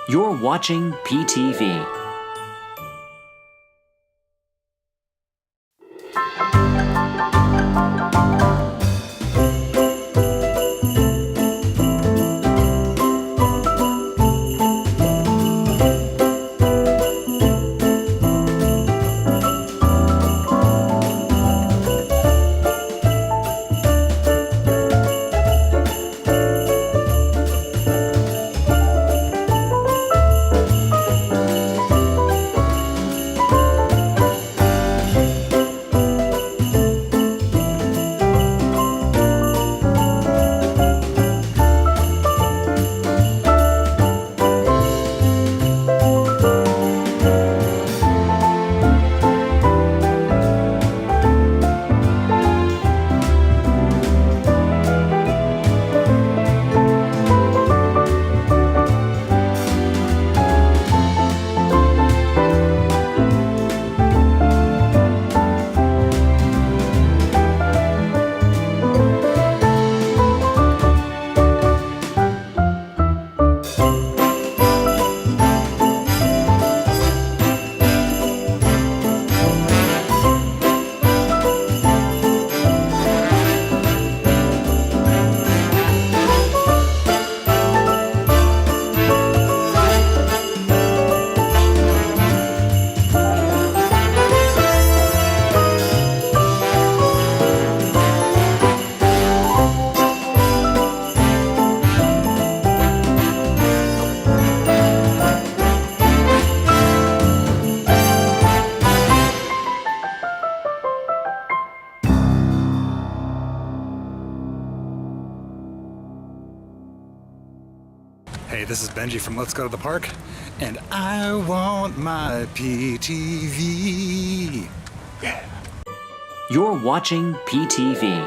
You're watching PTV. Hey, this is Benji from Let's Go to the Park, and I want my PTV. Yeah. You're watching PTV.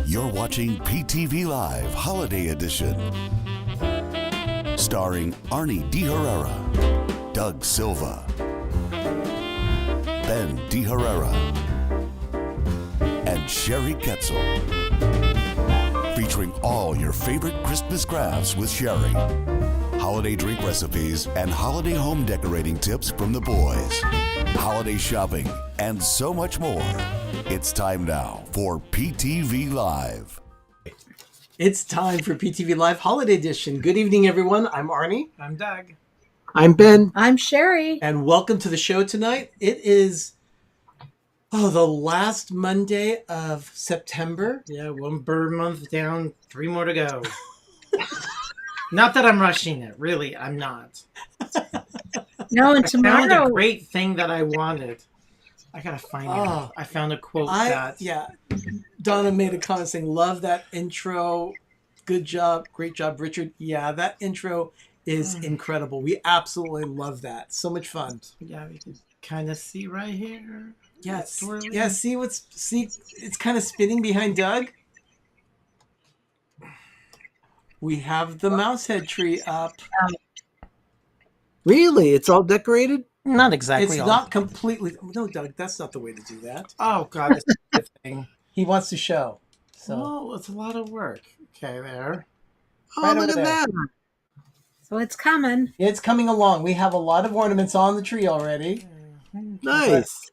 You're watching PTV Live Holiday Edition. Starring Arnie De Herrera, Doug Silva, Ben De Herrera, and Sherry Ketzel. Featuring all your favorite Christmas crafts with Sherry, holiday drink recipes, and holiday home decorating tips from the boys, holiday shopping, and so much more. It's time now for PTV Live. It's time for PTV Live Holiday Edition. Good evening, everyone. I'm Arnie. I'm Doug. I'm Ben. I'm Sherry. And welcome to the show tonight. It is the last Monday of September. Yeah, one bird month down, 3 more to go. Not that I'm rushing it. Really, I'm not. No, and I found a tomorrow. great thing that I wanted. I gotta find it. I found a quote that... Yeah, Donna made a comment saying, love that intro. Good job. Great job, Richard. Yeah, that intro is incredible. We absolutely love that. So much fun. Yeah, you can kind of see right here. Yes. Swirly. Yeah, see, it's kind of spinning behind Doug. We have the mouse head tree up. Really? It's all decorated? Not exactly. It's all. not completely. No, Doug, that's not the way to do that. Oh, God, it's a good thing. He wants to show. So Oh, it's a lot of work. Okay, there. Oh, Right look over at there. that. So it's coming. it's coming along. We have a lot of ornaments on the tree already. Nice.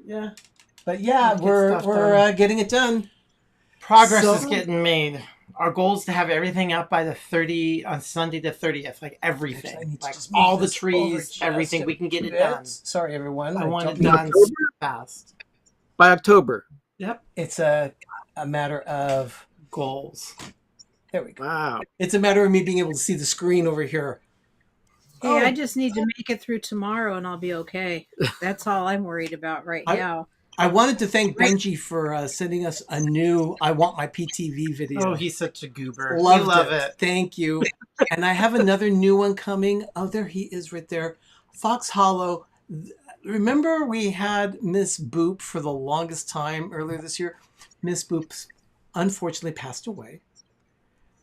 Yeah, but yeah, Get we're stuff done. getting it done. Progress So- is getting made. Our goal is to have everything up by the 30 on Sunday the 30th, like everything, Actually, I need to like just move all the this over trees, just everything. a We can get it bit. done. Sorry, everyone. I want don't it mean- done October? fast. By October. Yep, It's a matter of. goals. There we go. Wow. It's a matter of me being able to see the screen over here. Hey, Oh. I just need to make it through tomorrow and I'll be okay. That's all I'm worried about right now. I wanted to thank Benji for sending us a new "I Want My PTV" video. Oh, he's such a goober. Loved we love it. it. Thank you. And I have another new one coming. Oh, there he is right there. Fox Hollow. Remember we had Miss Boop for the longest time earlier this year? Miss Boop unfortunately passed away.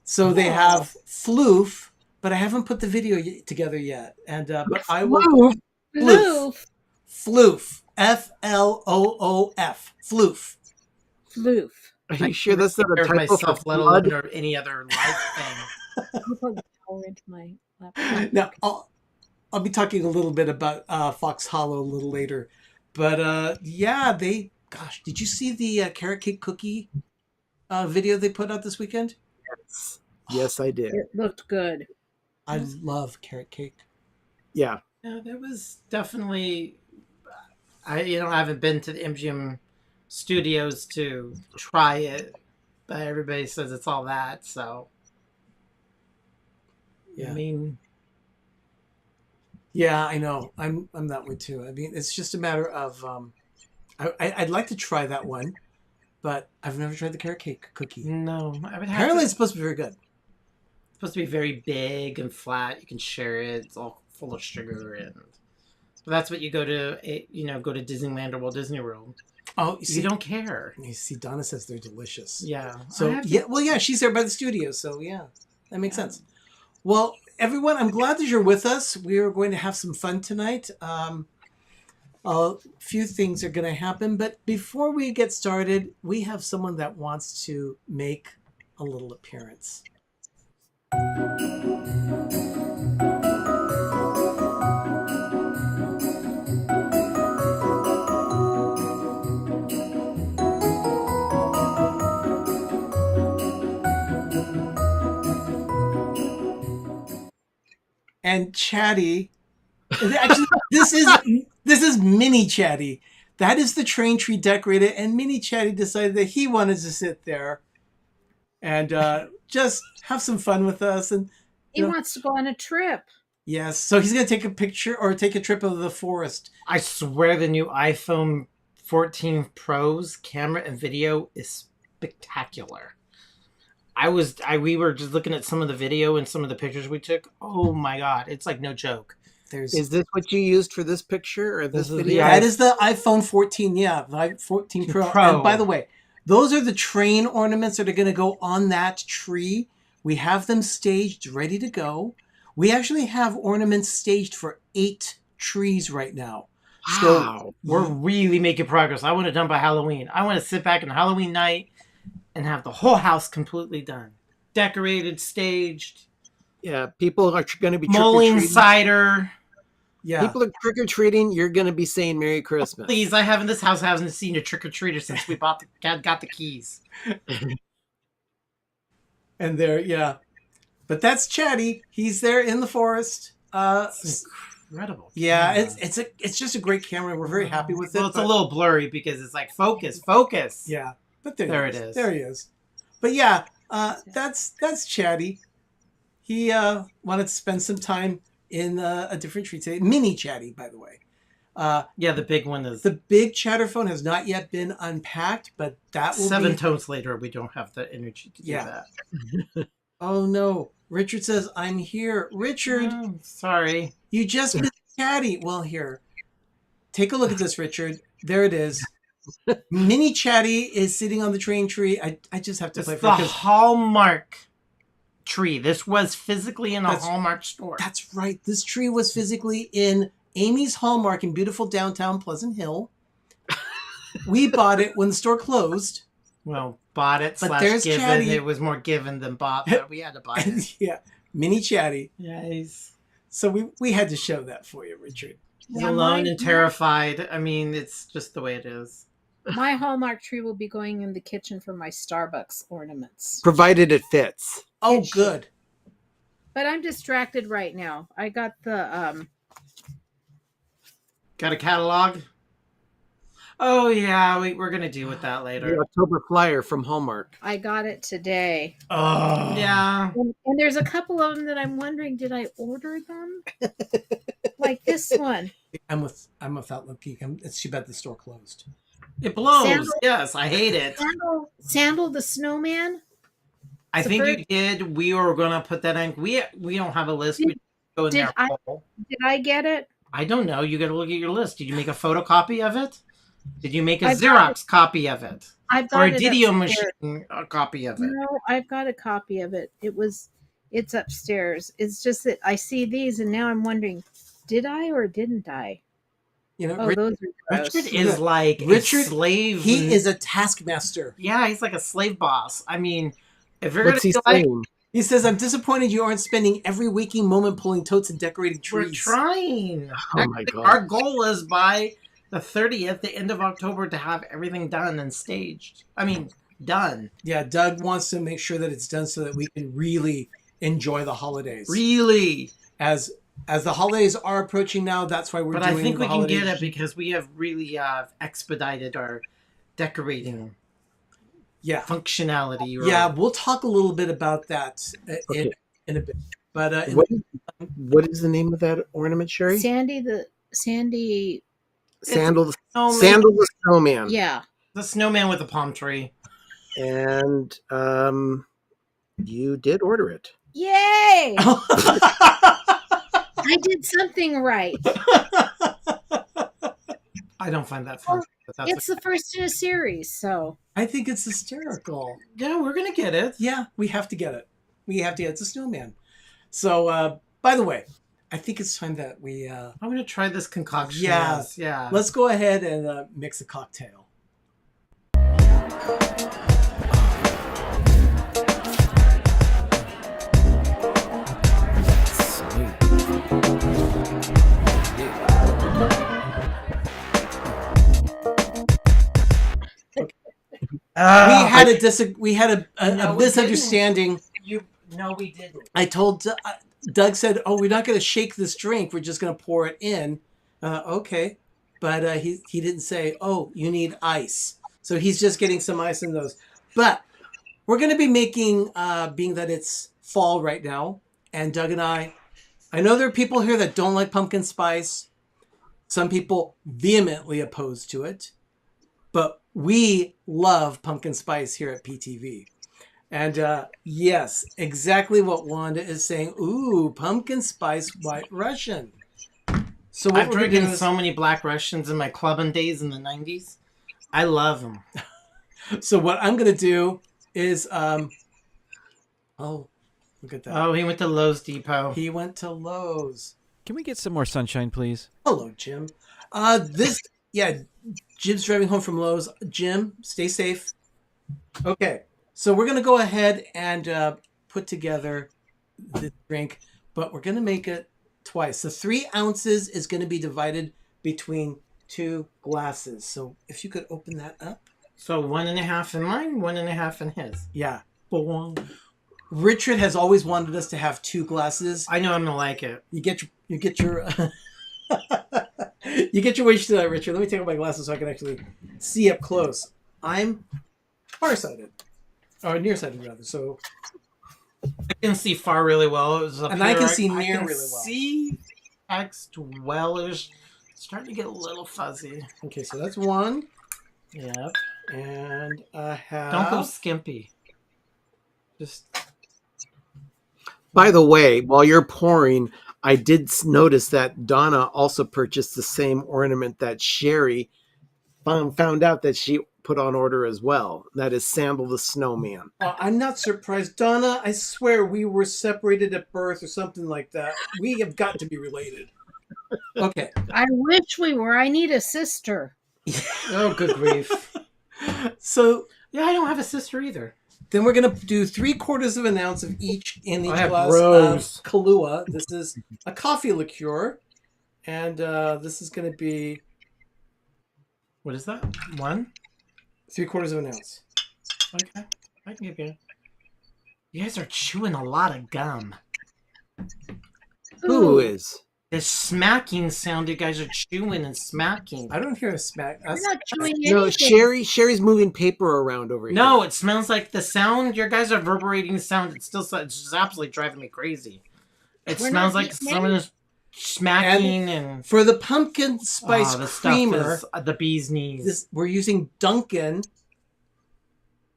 So they have Floof, but I haven't put the video together yet. And but I will. Floof. Floof. Floof. Floof. Floof. Are you sure that's not a Care of typo for myself, let alone blood? or any other life thing. I'll put the power into my laptop. Now, I'll be talking a little bit about Fox Hollow a little later. But yeah, did you see the carrot cake cookie video they put out this weekend? Yes. Yes, I did. It looked good. I love carrot cake. Yeah. Yeah, there was definitely. I haven't been to the MGM studios to try it, but everybody says it's all that. So, Yeah. I mean, Yeah, I know. I'm that way too. I mean, it's just a matter of I'd like to try that one, but I've never tried the carrot cake cookie. no, I would have Apparently, to. it's supposed to be very good. It's supposed to be very big and flat. You can share it. It's all full of sugar, and so that's what you go to. Go to Disneyland or Walt Disney World. Oh, you see, You don't care. you see, Donna says they're delicious. Yeah. So I have to- yeah, well, yeah, she's there by the studio, so yeah, that makes sense. Well, everyone, I'm glad that you're with us. We are going to have some fun tonight. A few things are going to happen, but before we get started, we have someone that wants to make a little appearance. And Chatty, actually, this is Mini Chatty. That is the train tree decorated, and Mini Chatty decided that he wanted to sit there and just have some fun with us. And He you know, wants to go on a trip. yes, so he's gonna take a picture or take a trip of the forest. I swear the new iPhone 14 Pro's camera and video is spectacular. We were just looking at some of the video and some of the pictures we took. Oh my god, it's like no joke. Is this what you used for this picture or this This is the video? That is the iPhone 14, yeah, the 14 Pro. Pro. And by the way, those are the train ornaments that are going to go on that tree. We have them staged, ready to go. We actually have ornaments staged for 8 trees right now. Wow. We're really making progress. I want it done by Halloween. I want to sit back on Halloween night and have the whole house completely done. Decorated, staged, Yeah, people are going to be mulling trick-or-treating. cider. Yeah. People are trick-or-treating. You're going to be saying Merry Christmas. Please, this house hasn't seen a trick-or-treater since we got the keys. And there, yeah. But that's Chatty. He's there in the forest. It's incredible. Yeah, camera. it's just a great camera. We're very happy with it. Well, it's a but- little blurry because it's like focus. Yeah, but there There he it is. There he is. But yeah, that's Chatty. He wanted to spend some time in a different tree today. Mini Chatty, by the way. Yeah, the big one is The big Chatterphone has not yet been unpacked, but that will 7 be... tones later. We don't have the energy to do Yeah. that. Oh no, Richard says, I'm here. Richard, Oh, sorry. you just missed Chatty. Well, here. Take a look at this, Richard. There it is. Mini Chatty is sitting on the train tree. I just have to It's play the for it 'cause Hallmark tree. This was physically in a That's- Hallmark store. that's right. This tree was physically in Amy's Hallmark in beautiful downtown Pleasant Hill. We bought it when the store closed. Well, bought it But slash there's given. Chatty. It was more given than bought, but we had to buy it. Yeah, Mini Chatty. Yeah, he's So we had to show that for you, Richard. Yeah, alone and terrified. I mean, it's just the way it is. My Hallmark tree will be going in the kitchen for my Starbucks ornaments. Provided it fits. Oh, It should. good. But I'm distracted right now. I got the Got a catalog? Oh, yeah, we're going to deal with that The later. October flyer from Hallmark. I got it today. Oh, Yeah. And there's a couple of them that I'm wondering, did I order them? Like this one. I'm without looking. It's too bad the store closed. It blows. Sandal- Yes, I hate it. Sandal the snowman. I the think bird- you did. We were going to put that in. We don't have a list. We go in Did there. Did I get it? I don't know. You got to look at your list. Did you make a photocopy of it? Did you make a I've got Xerox copy of it? I've got Or a it Didio upstairs. machine copy of it? No, I've got a copy of it. It's upstairs. It's just that I see these and now I'm wondering, did I or didn't I? You know, Oh, those are gross. Richard is like Richard- a slave. he is a taskmaster. Yeah, he's like a slave boss. I mean, if you're going What's to he be like, saying? He says, I'm disappointed you aren't spending every waking moment pulling totes and decorating we're trees. trying. Oh my God. Our goal is by the 30th, the end of October, to have everything done and staged. I mean, done. Yeah, Doug wants to make sure that it's done so that we can really enjoy the holidays. Really. As the holidays are approaching now, that's why we're But doing I think the we can holidays. get it because we have really expedited our decorating Yeah. functionality. Or, Yeah, we'll talk a little bit about that Okay. in a bit. But What is the name of that ornament, Sherry? Sandy, Sandal, Snowman. Sandal the Snowman. yeah. The snowman with a palm tree. And you did order it. Yay! I did something right. I don't find that fun. But that's It's the first in a series, so I think it's hysterical. yeah, we're going to get it. Yeah, we have to get it. We have to get it. It's a snowman. So, by the way, I think it's time that we I'm going to try this concoction. Yeah. Yeah. let's go ahead and mix a cocktail. We had a No, we misunderstanding. No, we didn't. I told Doug said, "Oh, we're not going to shake this drink. We're just going to pour it in." Okay, but he didn't say, "Oh, you need ice." So he's just getting some ice in those. But we're going to be making, being that it's fall right now, and Doug and I know there are people here that don't like pumpkin spice. Some people vehemently opposed to it, but we love pumpkin spice here at PTV. And yes, exactly what Wanda is saying. Ooh, pumpkin spice white Russian. So what I've we're gonna drinking do is- so many Black Russians in my clubbing days in the 90s. I love them. So what I'm going to do is, oh, look at that. Oh, he went to Lowe's Depot. He went to Lowe's. Can we get some more sunshine, please? Hello, Jim. Jim's driving home from Lowe's. Jim, stay safe. Okay, so we're gonna go ahead and put together the drink, but we're gonna make it twice. So 3 ounces is gonna be divided between 2 glasses. So if you could open that up. So 1.5 in mine, 1.5 in his. Yeah. Boom. Richard has always wanted us to have 2 glasses. I know I'm gonna like it. You get your you get your wish tonight, Richard. Let me take off my glasses so I can actually see up close. I'm farsighted, or nearsighted rather. So, I can see far really well. It was up and here. I can see I near can really well. See text well. It's starting to get a little fuzzy. Okay, so that's 1, Yep. and I have. Don't go skimpy. Just By the way, while you're pouring, I did notice that Donna also purchased the same ornament that Sherry found out that she put on order as well. That is Sandal the Snowman. I'm not surprised, Donna. I swear we were separated at birth or something like that. We have got to be related. Okay. I wish we were. I need a sister. Oh, good grief. So Yeah, I don't have a sister either. then we're gonna do 3/4 of an ounce of each in each I have glass rose. of Kahlua. This is a coffee liqueur, and this is gonna be What is that? 1? 3/4 of an ounce. Okay. I can give you. You guys are chewing a lot of gum. Who is? The smacking sound you guys are chewing and smacking. I don't hear a smack. We're not chewing No, anything. Sherry's moving paper around over here. No, it smells like the sound. Your guys are reverberating sound. It's just absolutely driving me crazy. It We're smells not like eating someone is smacking and For the pumpkin spice the creamer, stuff is the bee's knees. we're using Dunkin'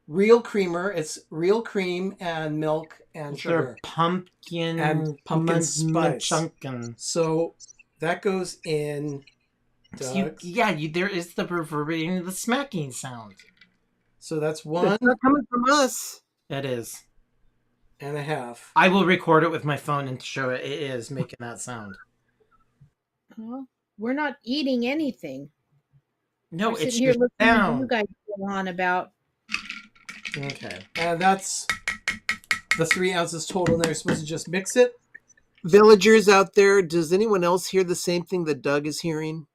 real creamer. It's real cream and milk and They're sugar. pumpkin And pumpkin spice. chunkin'. So that goes in. Doug. There is the reverberating, the smacking sound. So that's 1 It's not coming from us. It is. and a half. I will record it with my phone and show it. It is making that sound. Well, we're not eating anything. No, We're it's sitting here your listening to you sound. guys go on about. Okay. And that's the 3 ounces total. And they're supposed to just mix it. Villagers out there, does anyone else hear the same thing that Doug is hearing?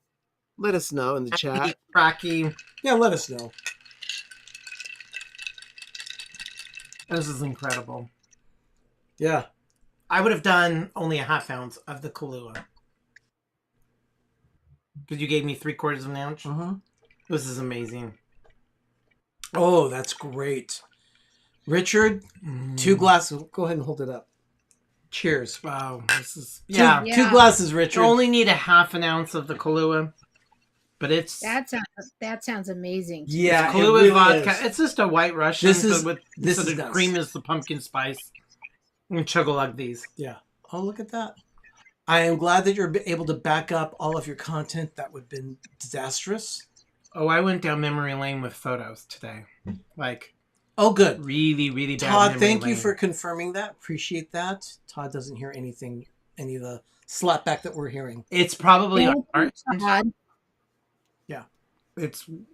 Let us know in the chat. Cracky. Yeah, let us know. This is incredible. Yeah. I would have done only a half ounce of the Kahlua. Because you gave me 3/4 of an ounce. Uh-huh. This is amazing. Oh, that's great. Richard, 2 glasses. Go ahead and hold it up. Cheers. Wow. This is... Yeah. Yeah. 2 glasses, You Richard. only need a half an ounce of the Kahlua. But it's... That sounds amazing. Yeah, it Kahlua really vodka. is. It's just a white Russian. This is- but this so is the nuts. cream is the pumpkin spice. And chug-a-lug these. Yeah. Oh, look at that. I am glad that you're able to back up all of your content. That would have been disastrous. Oh, I went down memory lane with photos today. Like, Oh, good. really, really bad Todd, memory thank you lane. for confirming that. Appreciate that. Todd doesn't hear anything, any of the slapback that we're hearing. It's probably on Thank our you, end. Todd.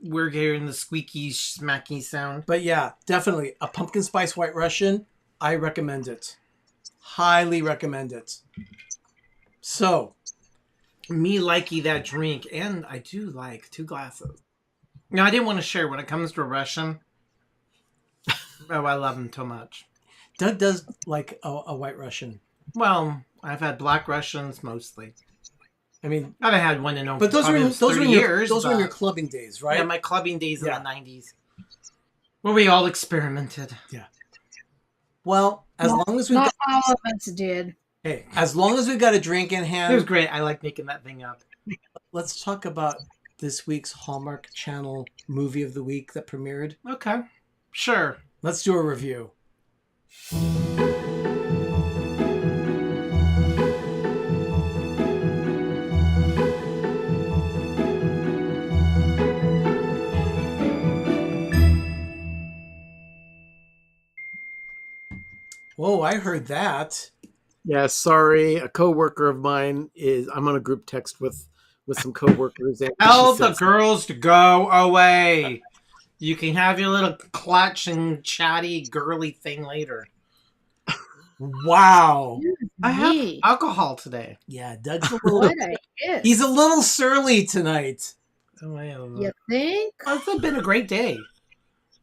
We're hearing the squeaky, smacky sound. But yeah, definitely a pumpkin spice white Russian. I recommend it. Highly recommend it. So, Me liking that drink, and I do like 2 glasses. Now, I didn't want to share when it comes to a Russian. Oh, I love them so much. Doug does like a white Russian. Well, I've had black Russians mostly. I mean, I haven't had one in over but those were in 30 your, years. those were in your but- clubbing days, right? Yeah, my clubbing days Yeah. in the 90s. Where we all experimented. Well, as long as we've Not got, all of us did. hey, as long as we've got a drink in It was hand, great. I like making that thing up. let's talk about this week's Hallmark Channel movie of the week that premiered. Okay. Sure. Let's do a review. Whoa, I heard that. Yeah, sorry. A coworker of mine I'm on a group text with with some coworkers. And Tell she the says, girls to go away. You can have your little clutch and chatty, girly thing later. Wow. I have Me. alcohol today. Yeah, Doug's a little. What I guess. He's a little surly tonight. Oh, I don't know. You think? It's been a great day.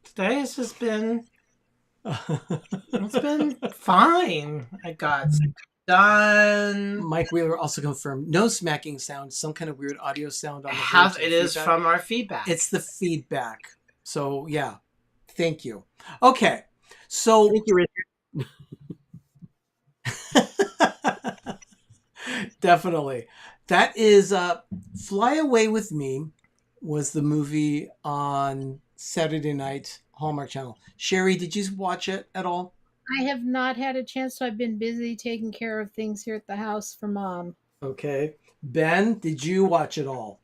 Today has just been. It's been fine. I got done. Mike Wheeler also confirmed no smacking sound, some kind of weird audio sound on the It is feedback. from our feedback. It's the feedback. So yeah, thank you. Okay, so "Thank you, Richard." definitely that is Fly Away With Me was the movie on Saturday night Hallmark Channel. Sherry, did you watch it at all? I have not had a chance. So I've been busy taking care of things here at the house for Mom. Okay. Ben, did you watch it all?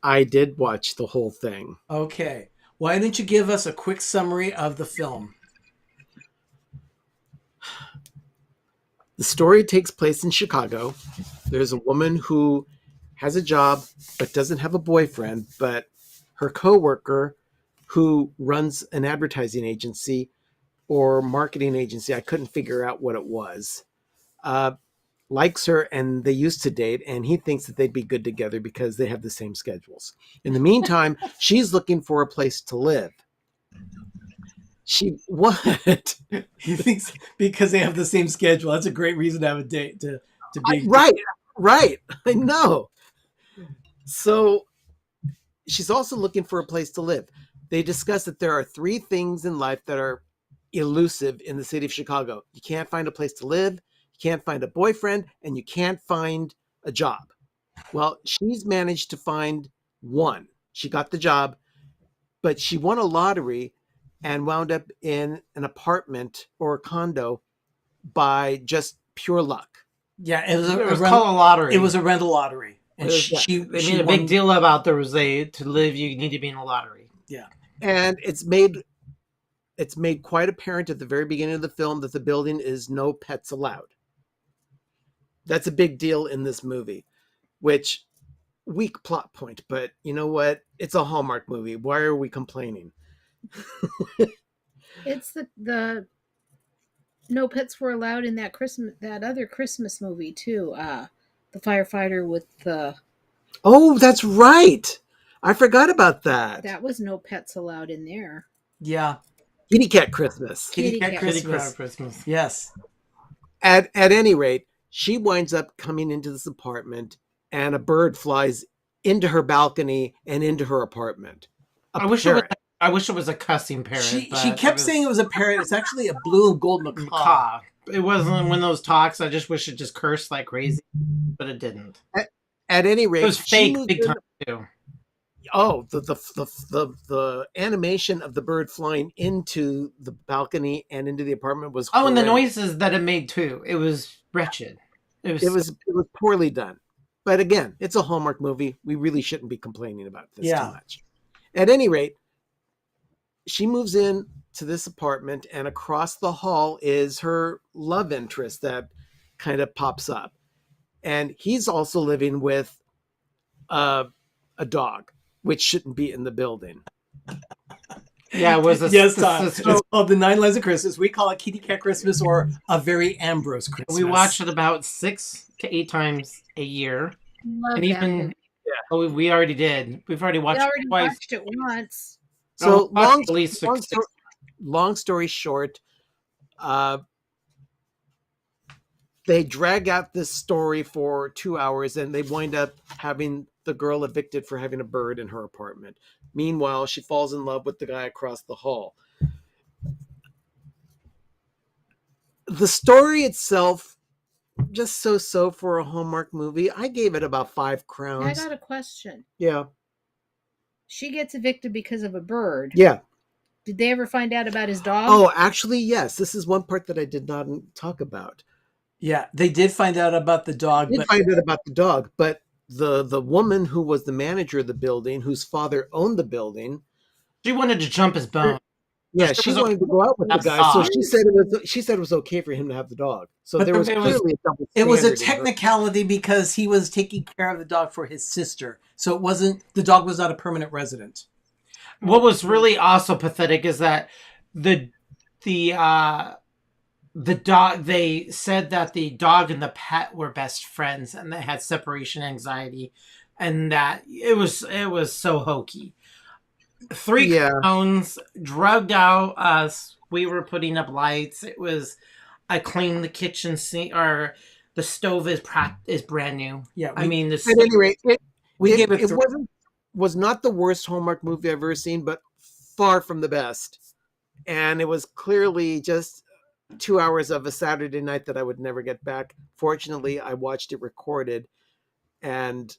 I did watch the whole thing. Okay. Why don't you give us a quick summary of the film? The story takes place in Chicago. There's a woman who has a job but doesn't have a boyfriend, but her coworker who runs an advertising agency or marketing agency, I couldn't figure out what it was, likes her, and they used to date, and he thinks that they'd be good together because they have the same schedules. In the meantime, she's looking for a place to live. What? He thinks because they have the same schedule. That's a great reason to have a date to be Right. I know. So she's also looking for a place to live. They discuss that there are 3 things in life that are elusive in the city of Chicago. You can't find a place to live, you can't find a boyfriend, and you can't find a job. Well, she's managed to find one. She got the job, but she won a lottery and wound up in an apartment or a condo by just pure luck. Yeah, it was called a lottery. It was a rental lottery, and They made a big deal about there was to live. You need to be in a lottery. Yeah, and it's made quite apparent at the very beginning of the film that the building is no pets allowed. That's a big deal in this movie, which weak plot point, but you know what? It's a Hallmark movie. Why are we complaining? It's the no pets were allowed in that other Christmas movie too. The firefighter with the. Oh, that's right. I forgot about that. That was no pets allowed in there. yeah. Kitty Cat Christmas. Kitty Cat Kitty Christmas. Yes. At any rate, she winds up coming into this apartment, and a bird flies into her balcony and into her apartment. I wish it was a cussing parrot. She but kept saying it was a parrot. It's actually a blue and gold macaw. macaw. It wasn't one of those talks. I just wish it just cursed like crazy, but it didn't. At any rate, It was she fake moved big in- time too. Oh, the animation of the bird flying into the balcony and into the apartment was Oh, and the horrendous. noises that it made too. It was wretched. It was poorly done. But again, it's a Hallmark movie. We really shouldn't be complaining about this Yeah. too much. At any rate, she moves in to this apartment, and across the hall is her love interest that kind of pops up. And he's also living with a dog, which shouldn't be in the building. Yeah, it was a Yes, Todd. sister. It's called The 9 Lives of Christmas. We call it Kitty Cat Christmas or A Very Ambrose Christmas. We watch it about 6 to 8 times a year, Love and that even movie. we already did. We've already We watched already it twice. watched it once. So At least six. long story short, they drag out this story for 2 hours, and they wind up having the girl evicted for having a bird in her apartment. Meanwhile, she falls in love with the guy across the hall. The story itself, just so for a Hallmark movie. I gave it about 5 I crowns. got a question. Yeah. She gets evicted because of a bird. Yeah. Did they ever find out about his dog? Oh, actually, yes. This is one part that I did not talk about. Yeah, they did find out about the dog, I did but find out about the dog, but the woman who was the manager of the building, whose father owned the building, She wanted to jump his bone. Yeah, It she was wanted to go out with the That's guy, so odd. she said it was okay for him to have the dog. So But there was it was- clearly a double It was a standard in her- technicality because he was taking care of the dog for his sister. So it wasn't, the dog was not a permanent resident. What was really also pathetic is that the dog, they said that the dog and the pet were best friends and they had separation anxiety, and that it was so hokey. 3 Yeah. clowns drugged out us. We were putting up lights. I cleaned the kitchen sink, or the stove is brand new. Yeah, I mean, At any rate, we gave it it three. was not the worst Hallmark movie I've ever seen, but far from the best. And it was clearly just 2 hours of a Saturday night that I would never get back. Fortunately, I watched it recorded, and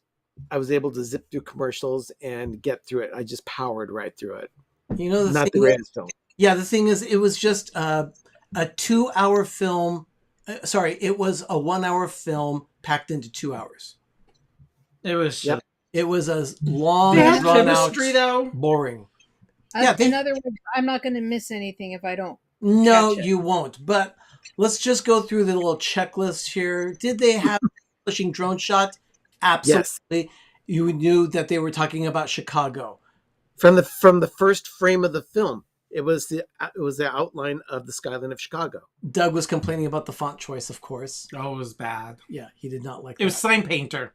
I was able to zip through commercials and get through it. I just powered right through it. You know, Not the greatest film. Yeah, the thing is, it was just a 2-hour film. Sorry, it was a 1-hour film packed into 2 hours. it was Yep. It was a long, They had drawn out, chemistry though. boring. Yeah, In other words, I'm not going to miss anything if I don't. No, Gotcha. you won't. But let's just go through the little checklist here. Did they have pushing drone shot? Absolutely. You knew that they were talking about Chicago. From the first frame of the film, it was the outline of the skyline of Chicago. Doug was complaining about the font choice, of course. Oh, it was bad. Yeah, he did not like It was Sign Painter.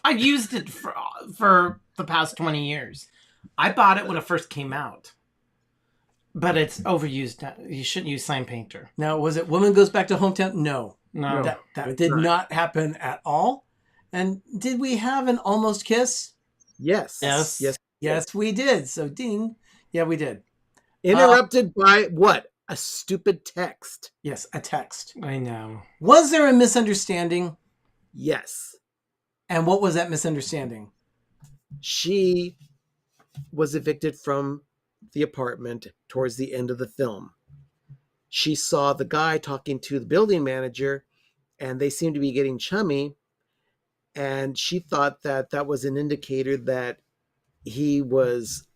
I used it for the past 20 years. I bought it when it first came out. But it's overused now. You shouldn't use Sign Painter. Now, was it Woman Goes Back to Hometown? No. No. That did not happen at all. And did we have an almost kiss? Yes. Yes. Yes. Yes, we did. So, ding. Yeah, we did. Interrupted by what? A stupid text. Yes, a text. I know. Was there a misunderstanding? Yes. And what was that misunderstanding? She was evicted from the apartment towards the end of the film. She saw the guy talking to the building manager, and they seemed to be getting chummy. And she thought that that was an indicator that he was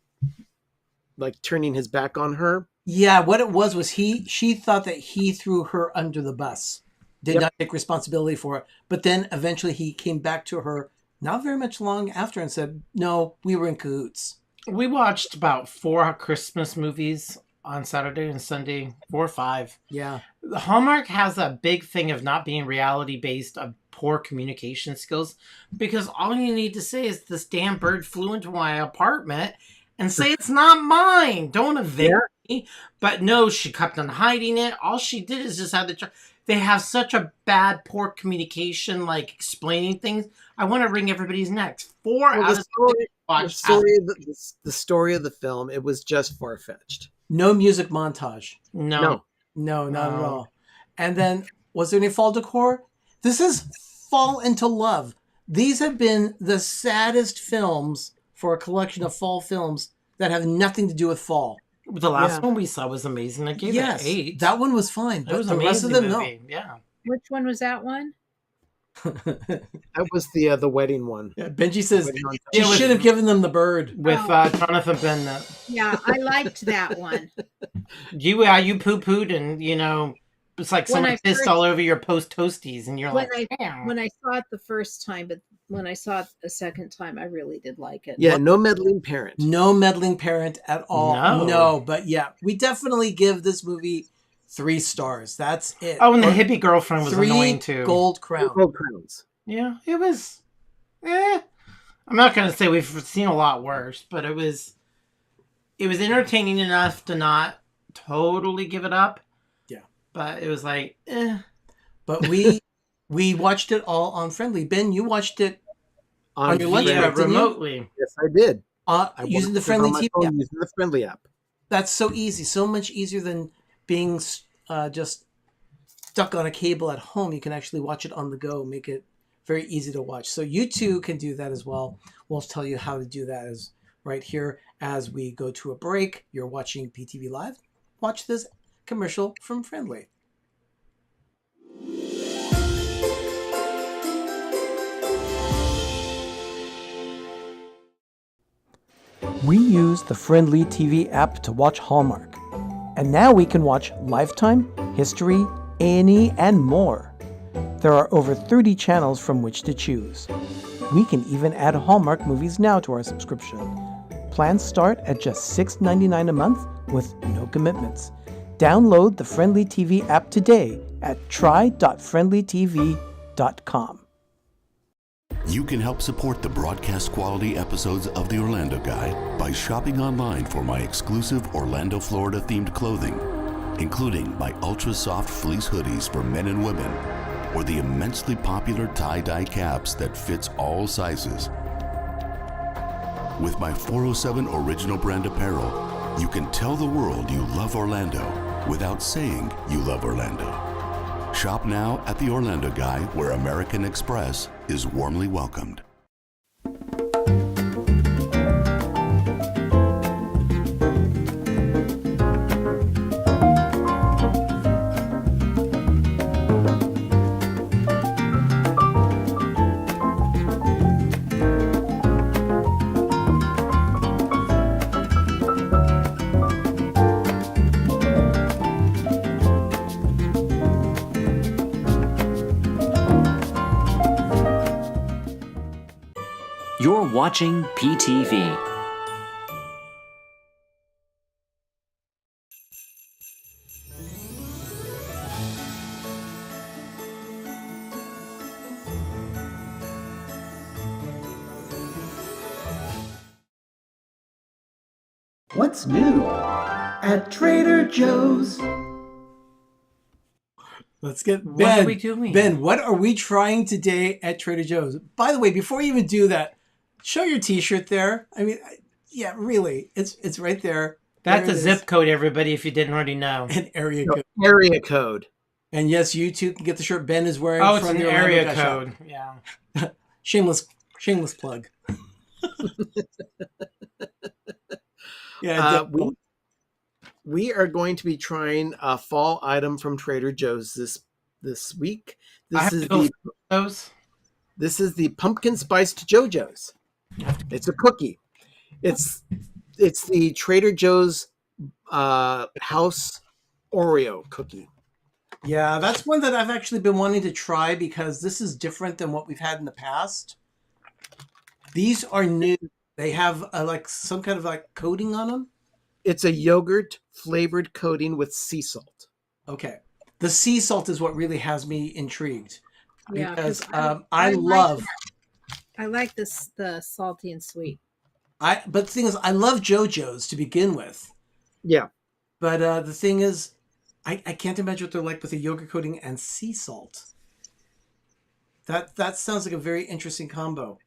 like turning his back on her. Yeah, what it was she thought that he threw her under the bus, did not take responsibility for it. But then eventually he came back to her not very much long after and said, no, we were in cahoots. We watched about 4 Christmas movies on Saturday and Sunday, 4 or 5. Yeah. The Hallmark has a big thing of not being reality based, of poor communication skills, because all you need to say is this damn bird flew into my apartment and say it's not mine. Don't evict me. But no, she kept on hiding it. All she did is just have they have such a bad, poor communication, like explaining things. I want to wring everybody's necks. 4 out of 6 watched. The story of the film, it was just far-fetched. No music montage. No. No, not at all. And then, was there any fall decor? This is Fall into Love. These have been the saddest films for a collection of fall films that have nothing to do with fall. The last one we saw was amazing. I gave it an 8. That one was fine. That was the rest of amazing them, movie. Yeah. Which one was that one? no. That was the wedding one. Yeah, Benji says Wedding on- she Yeah, with- should have given them the bird. With Oh. Jonathan Bennett. Yeah, I liked that one. You poo-pooed, and it's like When someone I pissed first- all over your post toasties, and you're When like, I "Damn." when I saw it the first time, but when I saw it a second time, I really did like it. Yeah, no meddling parent. No meddling parent at all. No. But yeah, we definitely give this movie 3 stars. That's it. Oh, and the Or hippie girlfriend was 3 annoying too. gold crown. Gold crowns. Yeah, it was. I'm not gonna say we've seen a lot worse, but it was entertaining enough to not totally give it up. Yeah. But it was like, But we watched it all on Friendly. Ben, you watched it on your lunch yeah, break, didn't you? remotely. Yes, I did. Using watched the it Friendly on my TV phone app. using the Friendly app. That's so easy. So much easier than being just stuck on a cable at home. You can actually watch it on the go, make it very easy to watch. So you too can do that as well. We'll tell you how to do that as right here as we go to a break. You're watching PTV Live. Watch this commercial from Friendly. We use the Friendly TV app to watch Hallmark. And now we can watch Lifetime, History, A&E, and more. There are over 30 channels from which to choose. We can even add Hallmark movies now to our subscription. Plans start at just $6.99 a month with no commitments. Download the Friendly TV app today at try.friendlytv.com. You can help support the broadcast quality episodes of The Orlando Guide by shopping online for my exclusive Orlando, Florida themed clothing, including my ultra soft fleece hoodies for men and women, or the immensely popular tie-dye caps that fits all sizes. With my 407 original brand apparel, you can tell the world you love Orlando without saying you love Orlando. Shop now at The Orlando Guide, where American Express is warmly welcomed. You're watching PTV. What's new at Trader Joe's? Let's get What Ben. are we doing? Ben, what are we trying today at Trader Joe's? By the way, before you even do that, show your T-shirt there. I mean, yeah, really, it's right there. That's There a it zip is. code, everybody, if you didn't already know. An area code. Area code. And yes, you too can get the shirt Ben is wearing. Oh, it's from an the Orlando area Guy shop. code. Yeah. Shameless plug. Yeah, definitely. We are going to be trying a fall item from Trader Joe's this week. I have to go for those. This is the pumpkin spiced JoJo's. It's a cookie. It's the Trader Joe's house Oreo cookie. Yeah, that's one that I've actually been wanting to try because this is different than what we've had in the past. These are new. They have like some kind of like coating on them. It's a yogurt flavored coating with sea salt. Okay. The sea salt is what really has me intrigued. Yeah, Because 'cause I love I like this the salty and sweet. but the thing is I love JoJo's to begin with. Yeah. But the thing is I can't imagine what they're like with a yogurt coating and sea salt. That sounds like a very interesting combo.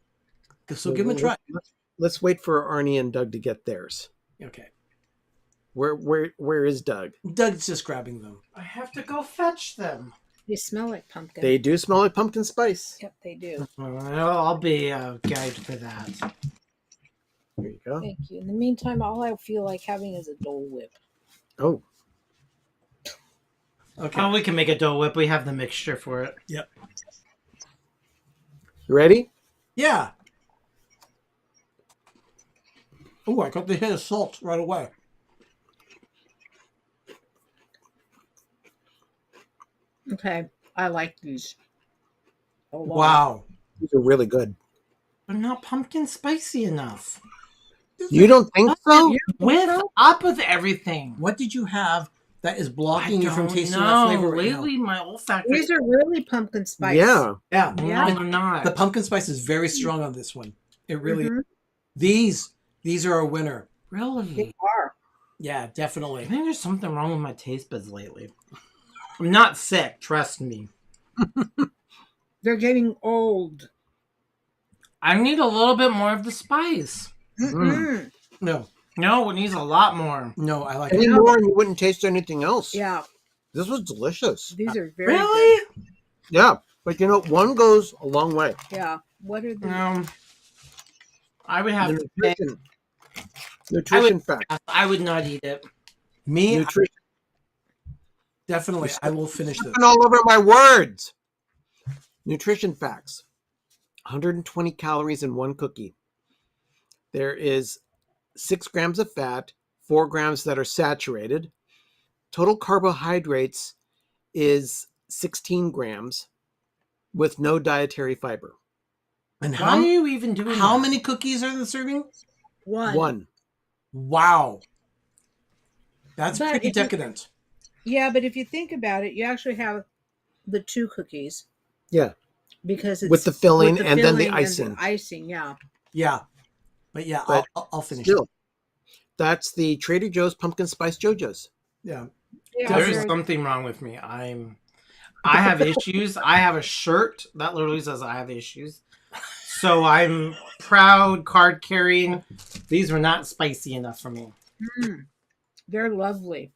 So give them a try. Let's wait for Arnie and Doug to get theirs. Okay. Where is Doug? Doug's just grabbing them. I have to go fetch them. They smell like pumpkin. They do smell like pumpkin spice. Yep, they do. Well, I'll be a guide for that. Here you go. Thank you. In the meantime, all I feel like having is a Dole Whip. Oh, Okay. Oh, we can make a Dole Whip. We have the mixture for it. Yep. you ready? Yeah. Oh, I got the hit of salt right away. Okay, I like these. a lot. Wow. These are really good. They're not pumpkin spicy enough. You don't think so? With up with everything. What did you have that is blocking you from don't tasting know. that flavor right now? Lately, my olfactory. These are really pumpkin spice. Yeah. Yeah. No, Yeah. they're not. The pumpkin spice is very strong on this one. It really Mhm. These are a winner. Really? They are. Yeah, I definitely. think there's something wrong with my taste buds lately. I'm not sick, trust me. They're getting old. I need a little bit more of the spice. Mm-mm. No. No, it needs a lot more. No, I like Any it. more and you wouldn't taste anything else. Yeah, This was delicious. these are very Really? good. Yeah. But you know, one goes a long way. Yeah. What are the? I would have The to say nutrition fact. I would not eat it. Me, Nutrition. definitely. I will finish this. Stepping all over my words. Nutrition facts. 120 calories in one cookie. There is 6 grams of fat, 4 grams that are saturated, total carbohydrates is 16 grams with no dietary fiber. And Why are you even doing how that? many cookies are the serving? One. Wow. That's But pretty if you- decadent. Yeah, but if you think about it, you actually have the 2 cookies Yeah. because it's With the filling with and then the filling icing. icing, yeah. Yeah. But yeah, But I'll finish Still, it. that's the Trader Joe's Pumpkin Spice JoJo's. Yeah. Yeah, There is very- something wrong with me. I have issues. I have a shirt that literally says I have issues. So I'm proud, card carrying. These were not spicy enough for me. They're lovely.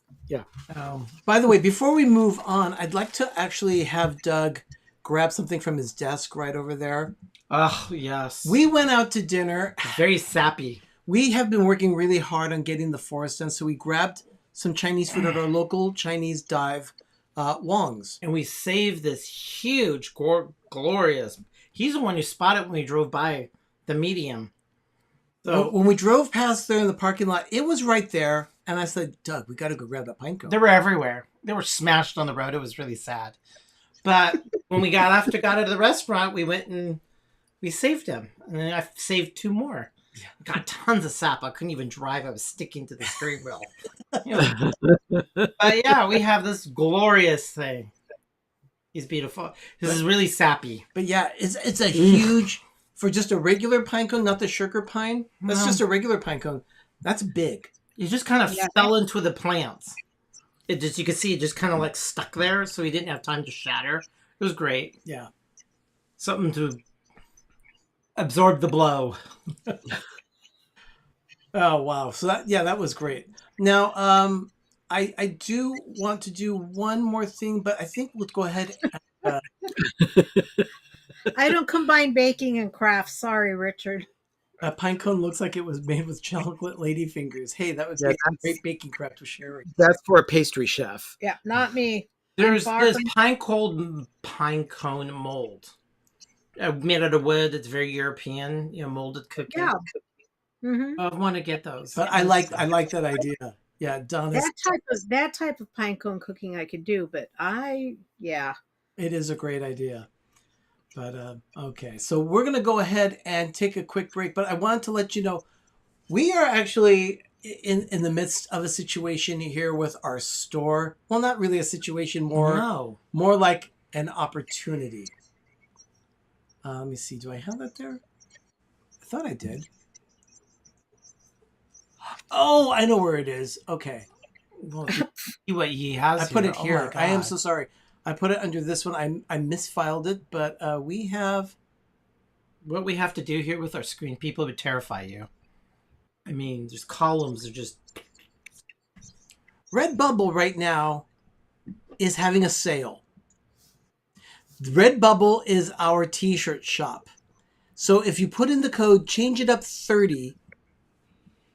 By the way, before we move on, I'd like to actually have Doug grab something from his desk right over there. Oh, yes. We went out to dinner. Very sappy. We have been working really hard on getting the forest done, so we grabbed some Chinese food at our local Chinese dive, Wong's. And we saved this huge, glorious. He's the one who spotted when we drove by the medium. So When we drove past there in the parking lot, it was right there. And I said, Doug, we got to go grab that pine cone. they were everywhere. They were smashed on the road. It was really sad. But when we got out of the restaurant, we went and we saved them. And then I saved 2 more. Got tons of sap. I couldn't even drive. I was sticking to the steering wheel. But yeah, we have this glorious thing. He's beautiful. This is really sappy. But yeah, it's a huge, for just a regular pine cone, not the sugar pine. That's No. just a regular pine cone. That's big. It just kind of Yeah. fell into the plants. It just, you could see it just kind of like stuck there, so he didn't have time to shatter. It was great. Yeah. Something to absorb the blow. Oh, wow. So that was great. Now, I do want to do one more thing, but I think we'll go ahead. I don't combine baking and crafts. Sorry, Richard. A pine cone looks like it was made with chocolate lady fingers. Hey, that would Yeah, be a that's- great baking craft with Sherry. That's for a pastry chef. Yeah, not me. There's far this from- pine cone mold. Made out of wood. It's very European, molded cookie. Yeah. Hmm. I want to get those. But I like that idea. Yeah, Donna's. That type of pine cone cooking I could do, but It is a great idea. But okay, so we're gonna go ahead and take a quick break. But I wanted to let you know we are actually in the midst of a situation here with our store. Well, not really a situation, more like an opportunity. Let me see. Do I have that there? I thought I did. Oh, I know where it is. Okay. Well, See what he has. I put it Oh here. my I am God. so sorry. I put it under this one. I misfiled it, but we have. What we have to do here with our screen, people would terrify you. I mean, there's columns. They're just Redbubble right now is having a sale. Redbubble is our t-shirt shop. So if you put in the code Change It Up 30,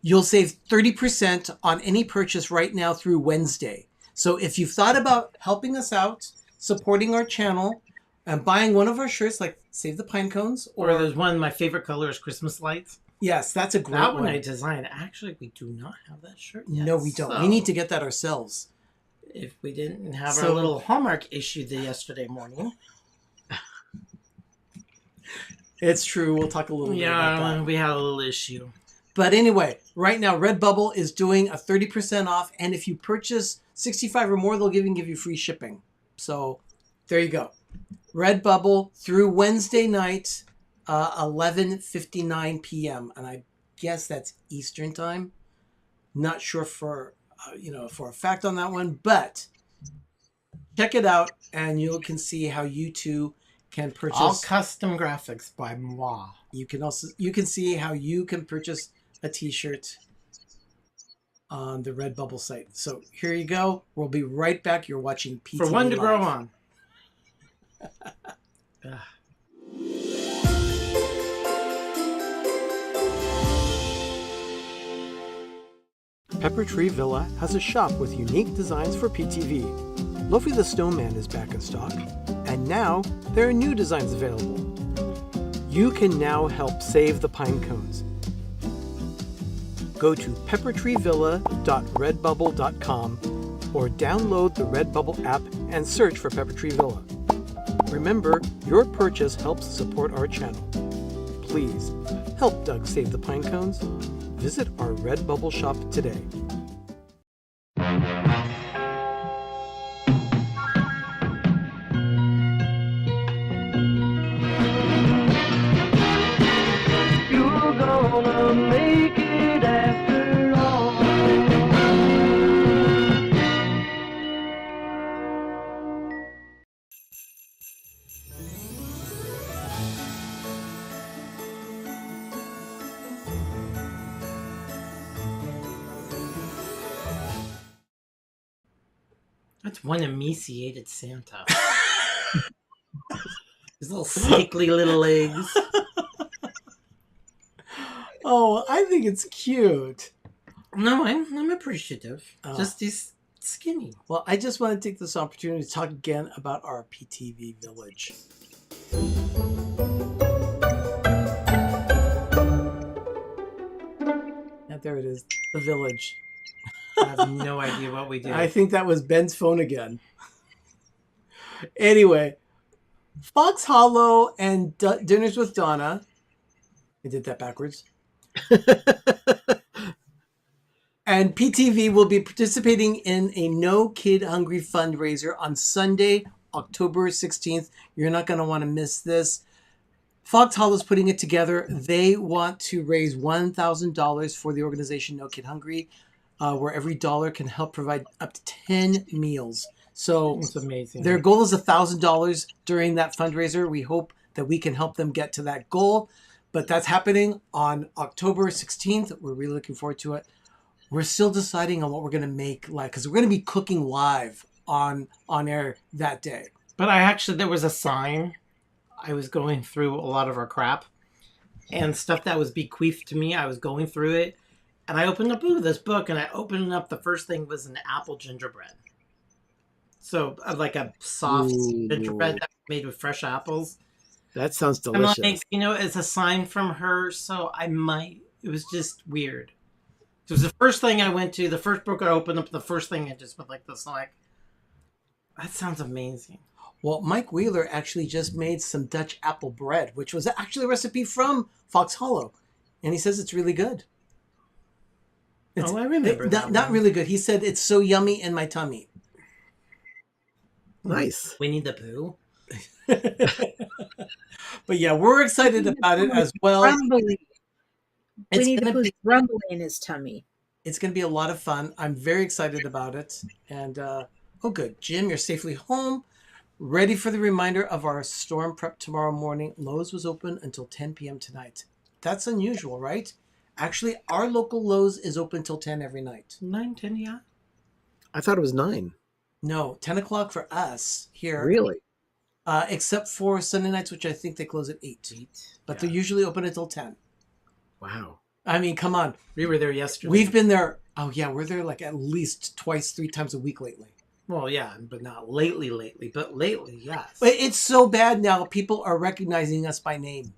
you'll save 30% on any purchase right now through Wednesday. So if you've thought about helping us out, supporting our channel, and buying one of our shirts like Save the Pine Cones, or or there's one. My favorite color is Christmas lights. yes, that's a great That one. one I designed. Actually, we do not have that shirt yet. No, we don't. So, We need to get that ourselves. If we didn't have So- our little Hallmark issue yesterday morning. It's true. We'll talk a little bit about that. Yeah, we had a little issue. But anyway, right now Redbubble is doing a 30% off, and if you purchase 65 or more, they'll even give you free shipping. So there you go. Redbubble through Wednesday night, 11:59 p.m. and I guess that's Eastern time. Not sure for for a fact on that one, but check it out, and you can see how you too can purchase. All custom graphics by moi. You can see how you can purchase a t-shirt on the Redbubble site. So here you go. We'll be right back. You're watching PTV For one to grow Live. on. Pepper Tree Villa has a shop with unique designs for PTV. Luffy the Snowman is back in stock, and now there are new designs available. You can now help save the pine cones. Go to peppertreevilla.redbubble.com or download the Redbubble app and search for Pepper Tree Villa. Remember, your purchase helps support our channel. Please help Doug save the pine cones. Visit our Redbubble shop today. You're gonna make it after all. That's one emaciated Santa. His little sickly little legs. Oh, I think it's cute. No, I'm appreciative. Oh. Just he's skinny. Well, I just want to take this opportunity to talk again about our PTV village. Yeah, there it is, the village. I have no idea what we do. I think that was Ben's phone again. Anyway, Fox Hollow and Dinners with Donna. I did that backwards. And PTV will be participating in a No Kid Hungry fundraiser on Sunday, October 16th. You're not going to want to miss this. Fox Hollow's putting it together. They want to raise $1,000 for the organization No Kid Hungry, where every dollar can help provide up to 10 meals. So It's amazing. their goal is $1,000 during that fundraiser. We hope that we can help them get to that goal. But that's happening on October 16th. We're really looking forward to it. We're still deciding on what we're going to make, like, because we're going to be cooking live on air that day. But there was a sign. I was going through a lot of our crap and stuff that was bequeathed to me. I was going through it and I opened up this book, and I opened it up. The first thing was an apple gingerbread. So like a soft gingerbread that was made with fresh apples. That sounds delicious. I'm like, it's a sign from her. So it was just weird. It was the first thing I went to, the first book I opened up, the first thing I just went like this, like, that sounds amazing. Well, Mike Wheeler actually just made some Dutch apple bread, which was actually a recipe from Fox Hollow. And he says it's really good. I remember that. Not really good. He said it's so yummy in my tummy. Nice. Winnie the Pooh. But yeah, we're excited about it as well. Rumbling. It's Winnie the gonna Pooh's be- rumbling in his tummy. It's going to be a lot of fun. I'm very excited about it. And, oh, good. Jim, you're safely home. Ready for the reminder of our storm prep tomorrow morning. Lowe's was open until 10 p.m. tonight. That's unusual, right? Actually, our local Lowe's is open till 10 every night. 9, 10, yeah. I thought it was 9. No, 10 o'clock for us here. Really? Except for Sunday nights, which I think they close at 8. But they're usually open until 10. Wow. I mean, come on. We were there yesterday. We've been there. Oh, yeah, we're there like at least twice, 3 times a week lately. Well, yeah, but not lately. But lately, yes. But it's so bad now. People are recognizing us by name.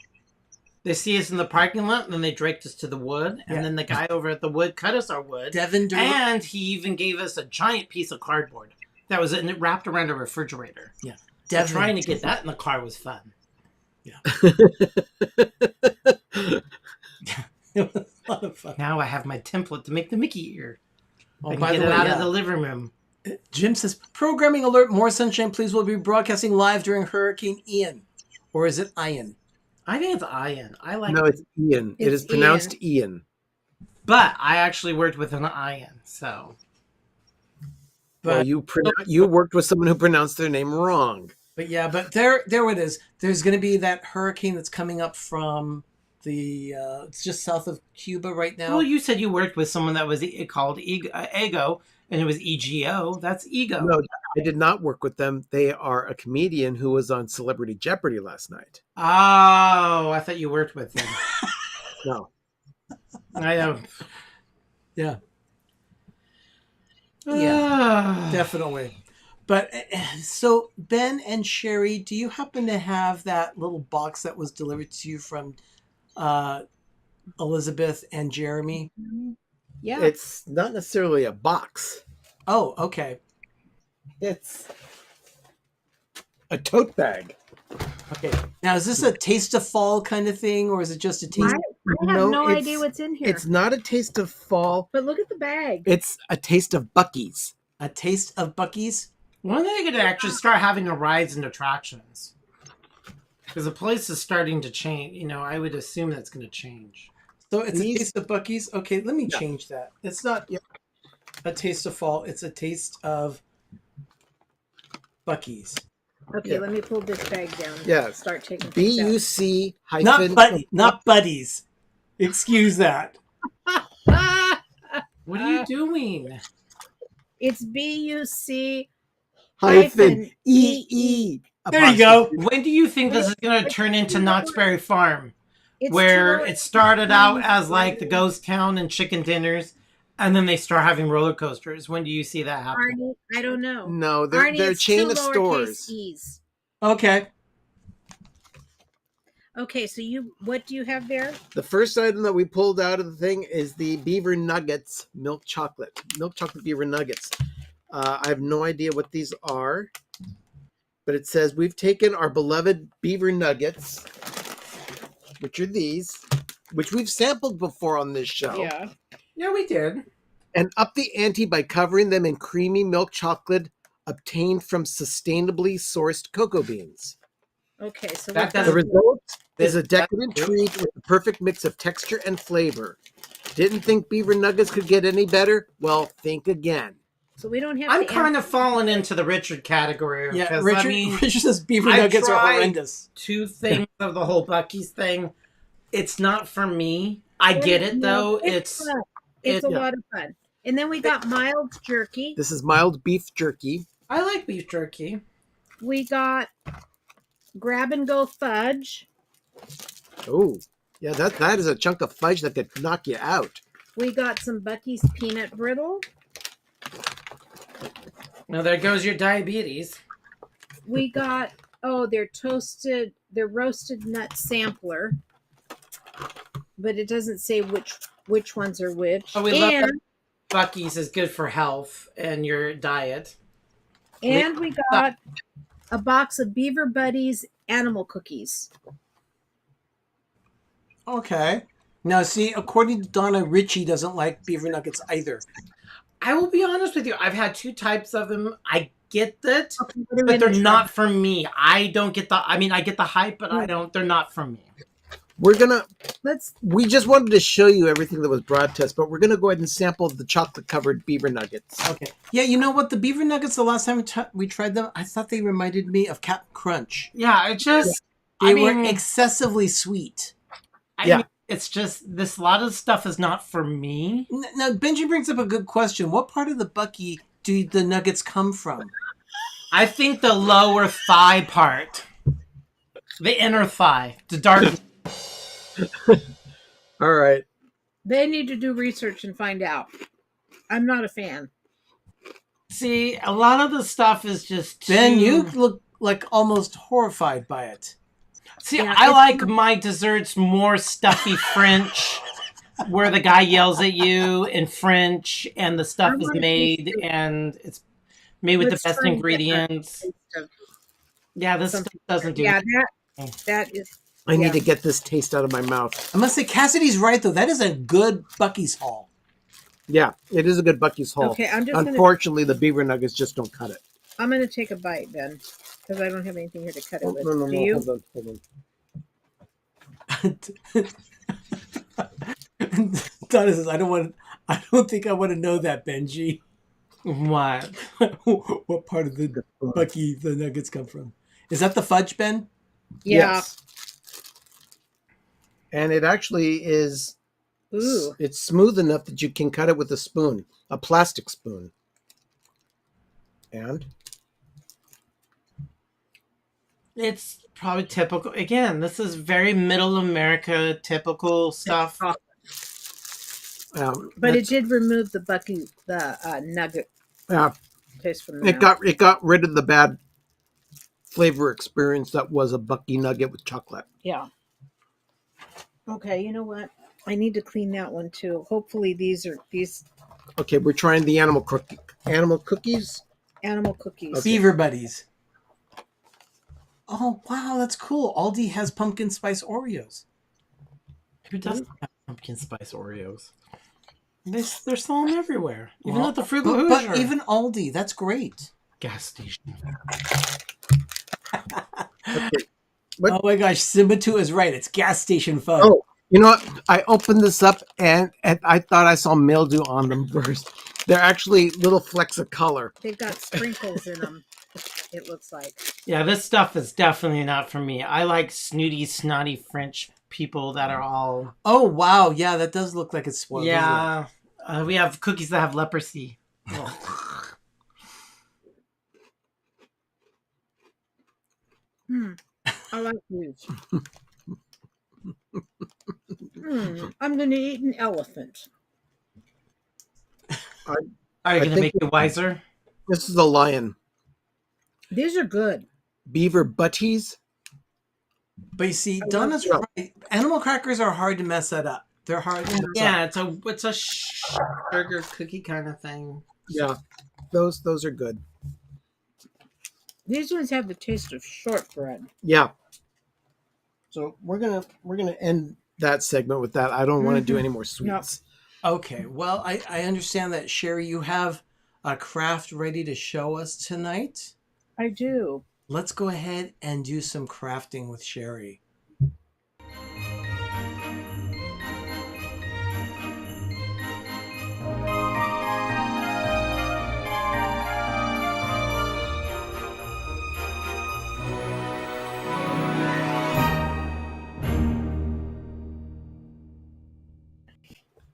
They see us in the parking lot, and then they dragged us to the wood, and then the guy over at the wood cut us our wood. Devin Durham. And he even gave us a giant piece of cardboard that was wrapped around a refrigerator. Yeah. So trying to get that in the car was fun. Yeah. It was a lot of fun. Now I have my template to make the Mickey ear. Oh, I can by get the it way, out yeah. of the living room. Jim says, programming alert, more sunshine, please. We'll be broadcasting live during Hurricane Ian. Or is it Ian? I think it's Ian. I like No, it's Ian. It It's is pronounced Ian. But I actually worked with an Ian, so. Well, you worked with someone who pronounced their name wrong. But yeah, but there it is. There's going to be that hurricane that's coming up from it's just south of Cuba right now. Well, you said you worked with someone that was called Ego, and it was EGO. That's Ego. No, I did not work with them. They are a comedian who was on Celebrity Jeopardy last night. Oh, I thought you worked with them. No. I know. Yeah. Yeah, definitely. But so Ben and Sherry, do you happen to have that little box that was delivered to you from Elizabeth and Jeremy? Yeah. It's not necessarily a box. Oh, okay. It's a tote bag. Okay. Now, is this a taste of fall kind of thing, or is it just a taste? I have no idea what's in here. It's not a taste of fall. But look at the bag. It's a taste of Buc-ee's. A taste of Buc-ee's? When are they going to actually start having a rides and attractions? Because the place is starting to change. You know, I would assume that's going to change. So it's a taste of Buc-ee's? Okay, let me change that. It's not a taste of fall. It's a taste of Buc-ee's. Okay, let me pull this bag down. Yeah. Start taking things out. BUC Not buddies. Excuse that. What are you doing? It's BUC hyphen EE. There you go. When do you think this is going to turn into Knott's Berry Farm? It's Where too- it started out as like the ghost town and chicken dinners, and then they start having roller coasters. When do you see that happen? Arnie, I don't know. No, they're Arnie, a it's chain two of stores. lowercase e's. Okay. Okay, so what do you have there? The first item that we pulled out of the thing is the Beaver Nuggets milk chocolate Beaver Nuggets. I have no idea what these are, but it says we've taken our beloved Beaver Nuggets, which are these, which we've sampled before on this show. Yeah, we did. And up the ante by covering them in creamy milk chocolate obtained from sustainably sourced cocoa beans. Okay, so That The doesn't- result is a That's decadent good. treat with the perfect mix of texture and flavor. Didn't think Beaver Nuggets could get any better? Well, think again. so we don't have. I'm to kind of falling into the Richard category. Yeah, because, Richard, I mean, Richard says beaver I've nuggets are tried horrendous. two things of the whole Buc-ee's thing. It's not for me. I get it though. It's fun. It's a yeah. lot of fun. And then we got mild jerky. This is mild beef jerky. I like beef jerky. We got grab and go fudge. Oh, yeah, that is a chunk of fudge that could knock you out. We got some Buc-ee's peanut brittle. Now there goes your diabetes. We got their roasted nut sampler, but it doesn't say which ones are which. Oh, we love and Buc-ee's is good for health and your diet. and we got a box of Beaver Buddies animal cookies. Okay. Now, see, according to Donna, Richie doesn't like beaver nuggets either. I will be honest with you. I've had two types of them. I get that, Okay, but they're not for me. I don't get the. I mean, I get the hype, but I don't. They're not for me. We just wanted to show you everything that was brought to us, but we're gonna go ahead and sample the chocolate covered beaver nuggets. Okay. Yeah, you know what? The beaver nuggets, the last time we tried them, I thought they reminded me of Captain Crunch. Yeah, it just. They I were mean, excessively sweet. I mean, it's just this. A lot of stuff is not for me. Now, Benji brings up a good question. What part of the Buc-ee do the nuggets come from? I think the lower thigh part, the inner thigh, the dark. All right. They need to do research and find out. I'm not a fan. See, a lot of the stuff is just. Ben, too- you look like almost horrified by it. See, Yeah, I it's like my desserts more stuffy French, where the guy yells at you in French, and the stuff I is like made, these too. and it's made with Let's the best try and get ingredients. that taste of Yeah, this stuff something. doesn't do. Yeah, it. that is. I need Yeah. to get this taste out of my mouth. I must say, Cassidy's right, though. That is a good Buc-ee's haul. Yeah, it is a good Buc-ee's haul. Okay, I'm just gonna. Unfortunately, the beaver nuggets just don't cut it. I'm gonna take a bite then, because I don't have anything here to cut it Oh, with. no, Do you? hold on. Donna says, I don't think I want to know that, Benji. What? What part of the Buc-ee the nuggets come from? Is that the fudge, Ben? Yeah. Yes. And it actually is. Ooh. It's smooth enough that you can cut it with a spoon, a plastic spoon. And It's probably typical. Again, this is very middle America typical stuff. But that's- it did remove the nugget yeah, taste from the it got rid of the bad flavor experience that was a Buc-ee nugget with chocolate. Yeah. Okay, you know what? I need to clean that one too. Hopefully these. Okay, we're trying the animal cookies. animal cookies. Beaver Buddies. Oh, wow, that's cool. Aldi has pumpkin spice Oreos. Who doesn't have pumpkin spice Oreos? They're selling everywhere. Even at the Frugal Hoosier. But even Aldi, that's great. Gas station. What? Oh my gosh, Simba2 is right. It's gas station fun. Oh, you know what? I opened this up and I thought I saw mildew on them first. They're actually little flecks of color. They've got sprinkles in them, it looks like. Yeah, this stuff is definitely not for me. I like snooty, snotty French people that are all... Oh, wow. Yeah, that does look like it's spoiled. Yeah. We have cookies that have leprosy. I like these. I'm going to eat an elephant. Are you I going to make think- you wiser? This is a lion. These are good. Beaver butties. But you see, Donna's right. Animal crackers are hard to mess that up. They're hard to mess up. Yeah, it's a sugar cookie kind of thing. Yeah, those are good. These ones have the taste of shortbread. Yeah. So we're gonna end that segment with that. I don't want to do any more sweets. Okay, well, I understand that, Sherry, you have a craft ready to show us tonight. I do. Let's go ahead and do some crafting with Sherry.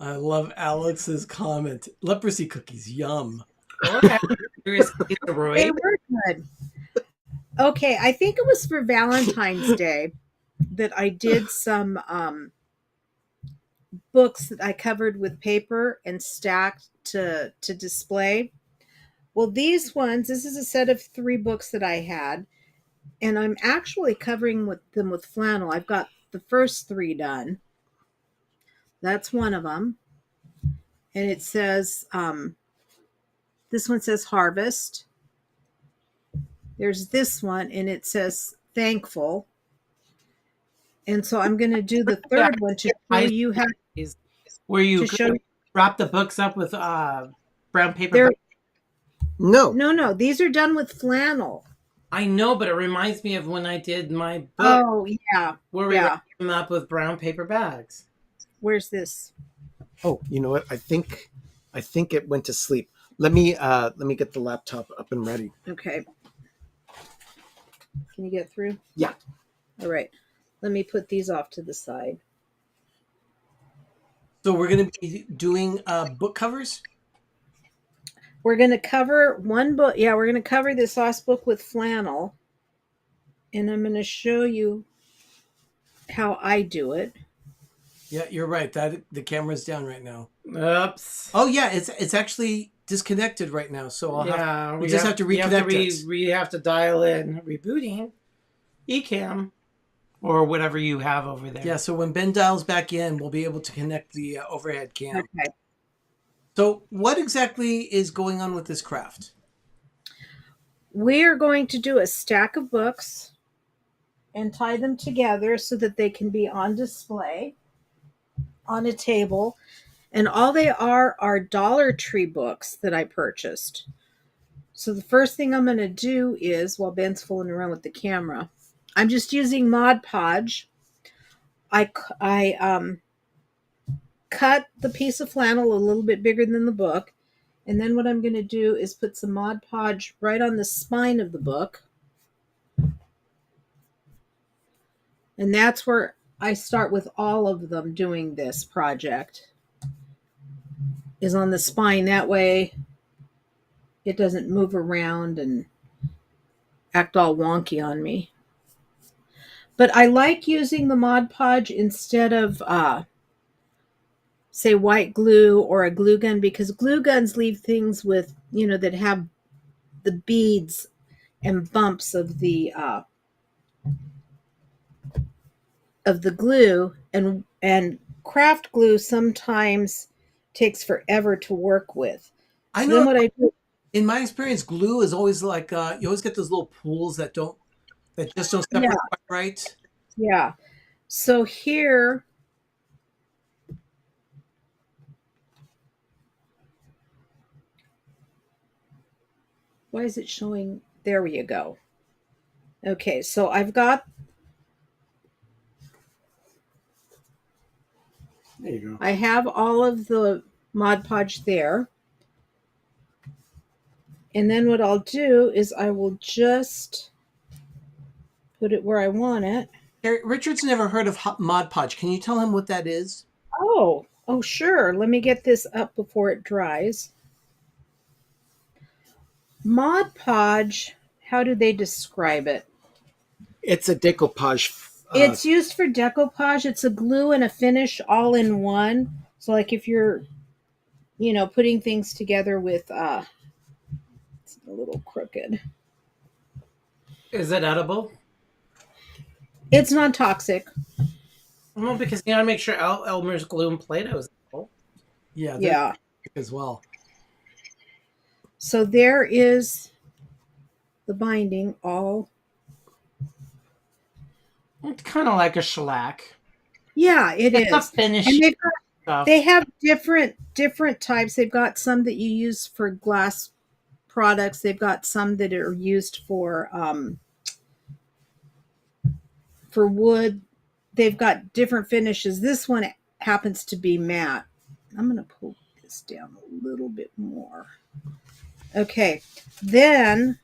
I love Alex's comment. Leprosy cookies, yum. They were good. Okay, I think it was for Valentine's Day that I did some books that I covered with paper and stacked to display. Well, these ones, this is a set of 3 books that I had, and I'm actually covering them with flannel. I've got the first 3 done. That's one of them. And it says, this one says harvest. There's this one, and it says thankful. And so I'm going to do the third one to show you how. Where you wrap the books up with brown paper. No. These are done with flannel. I know, but it reminds me of when I did my book. Oh, yeah. Where we wrapped them up with brown paper bags. Where's this? Oh, you know what? I think it went to sleep. Let me get the laptop up and ready. Okay. Can you get through? Yeah. All right. Let me put these off to the side. So we're going to be doing book covers? We're going to cover one book. Yeah, we're going to cover this last book with flannel. And I'm going to show you how I do it. Yeah, you're right. The camera's down right now. Oops. Oh yeah, it's actually disconnected right now. So we just have to reconnect it. We have to dial in rebooting Ecamm or whatever you have over there. Yeah, so when Ben dials back in, we'll be able to connect the overhead cam. Okay. So what exactly is going on with this craft? We're going to do a stack of books and tie them together so that they can be on display on a table. And all they are Dollar Tree books that I purchased. So the first thing I'm going to do is, while Ben's fooling around with the camera, I'm just using Mod Podge. I cut the piece of flannel a little bit bigger than the book. And then what I'm going to do is put some Mod Podge right on the spine of the book. And that's where I start with all of them doing this project. Is on the spine. That way it doesn't move around and act all wonky on me. But I like using the Mod Podge instead of say white glue or a glue gun, because glue guns leave things with, that have the beads and bumps of the glue, and craft glue sometimes takes forever to work with. I So know. then what I do, In my experience, glue is always like you always get those little pools that just don't separate Yeah. quite right. Yeah. So here, why is it showing? There you go. Okay, so I've got, There you go. I have all of the Mod Podge there. And then what I'll do is I will just put it where I want it. Richard's never heard of Mod Podge. Can you tell him what that is? Oh, sure. Let me get this up before it dries. Mod Podge, how do they describe it? It's a decoupage. It's used for decoupage. It's a glue and a finish all in one. So like if you're, putting things together with, it's a little crooked. Is it edible? It's non-toxic. Well, because you gotta make sure Elmer's glue and Play-Doh is edible. Yeah. Yeah. As well. So there is the binding all. It's kind of like a shellac. Yeah, it's a finish. And Stuff. they have different types. They've got some that you use for glass products. They've got some that are used for wood. They've got different finishes. This one happens to be matte. I'm going to pull this down a little bit more. Okay, then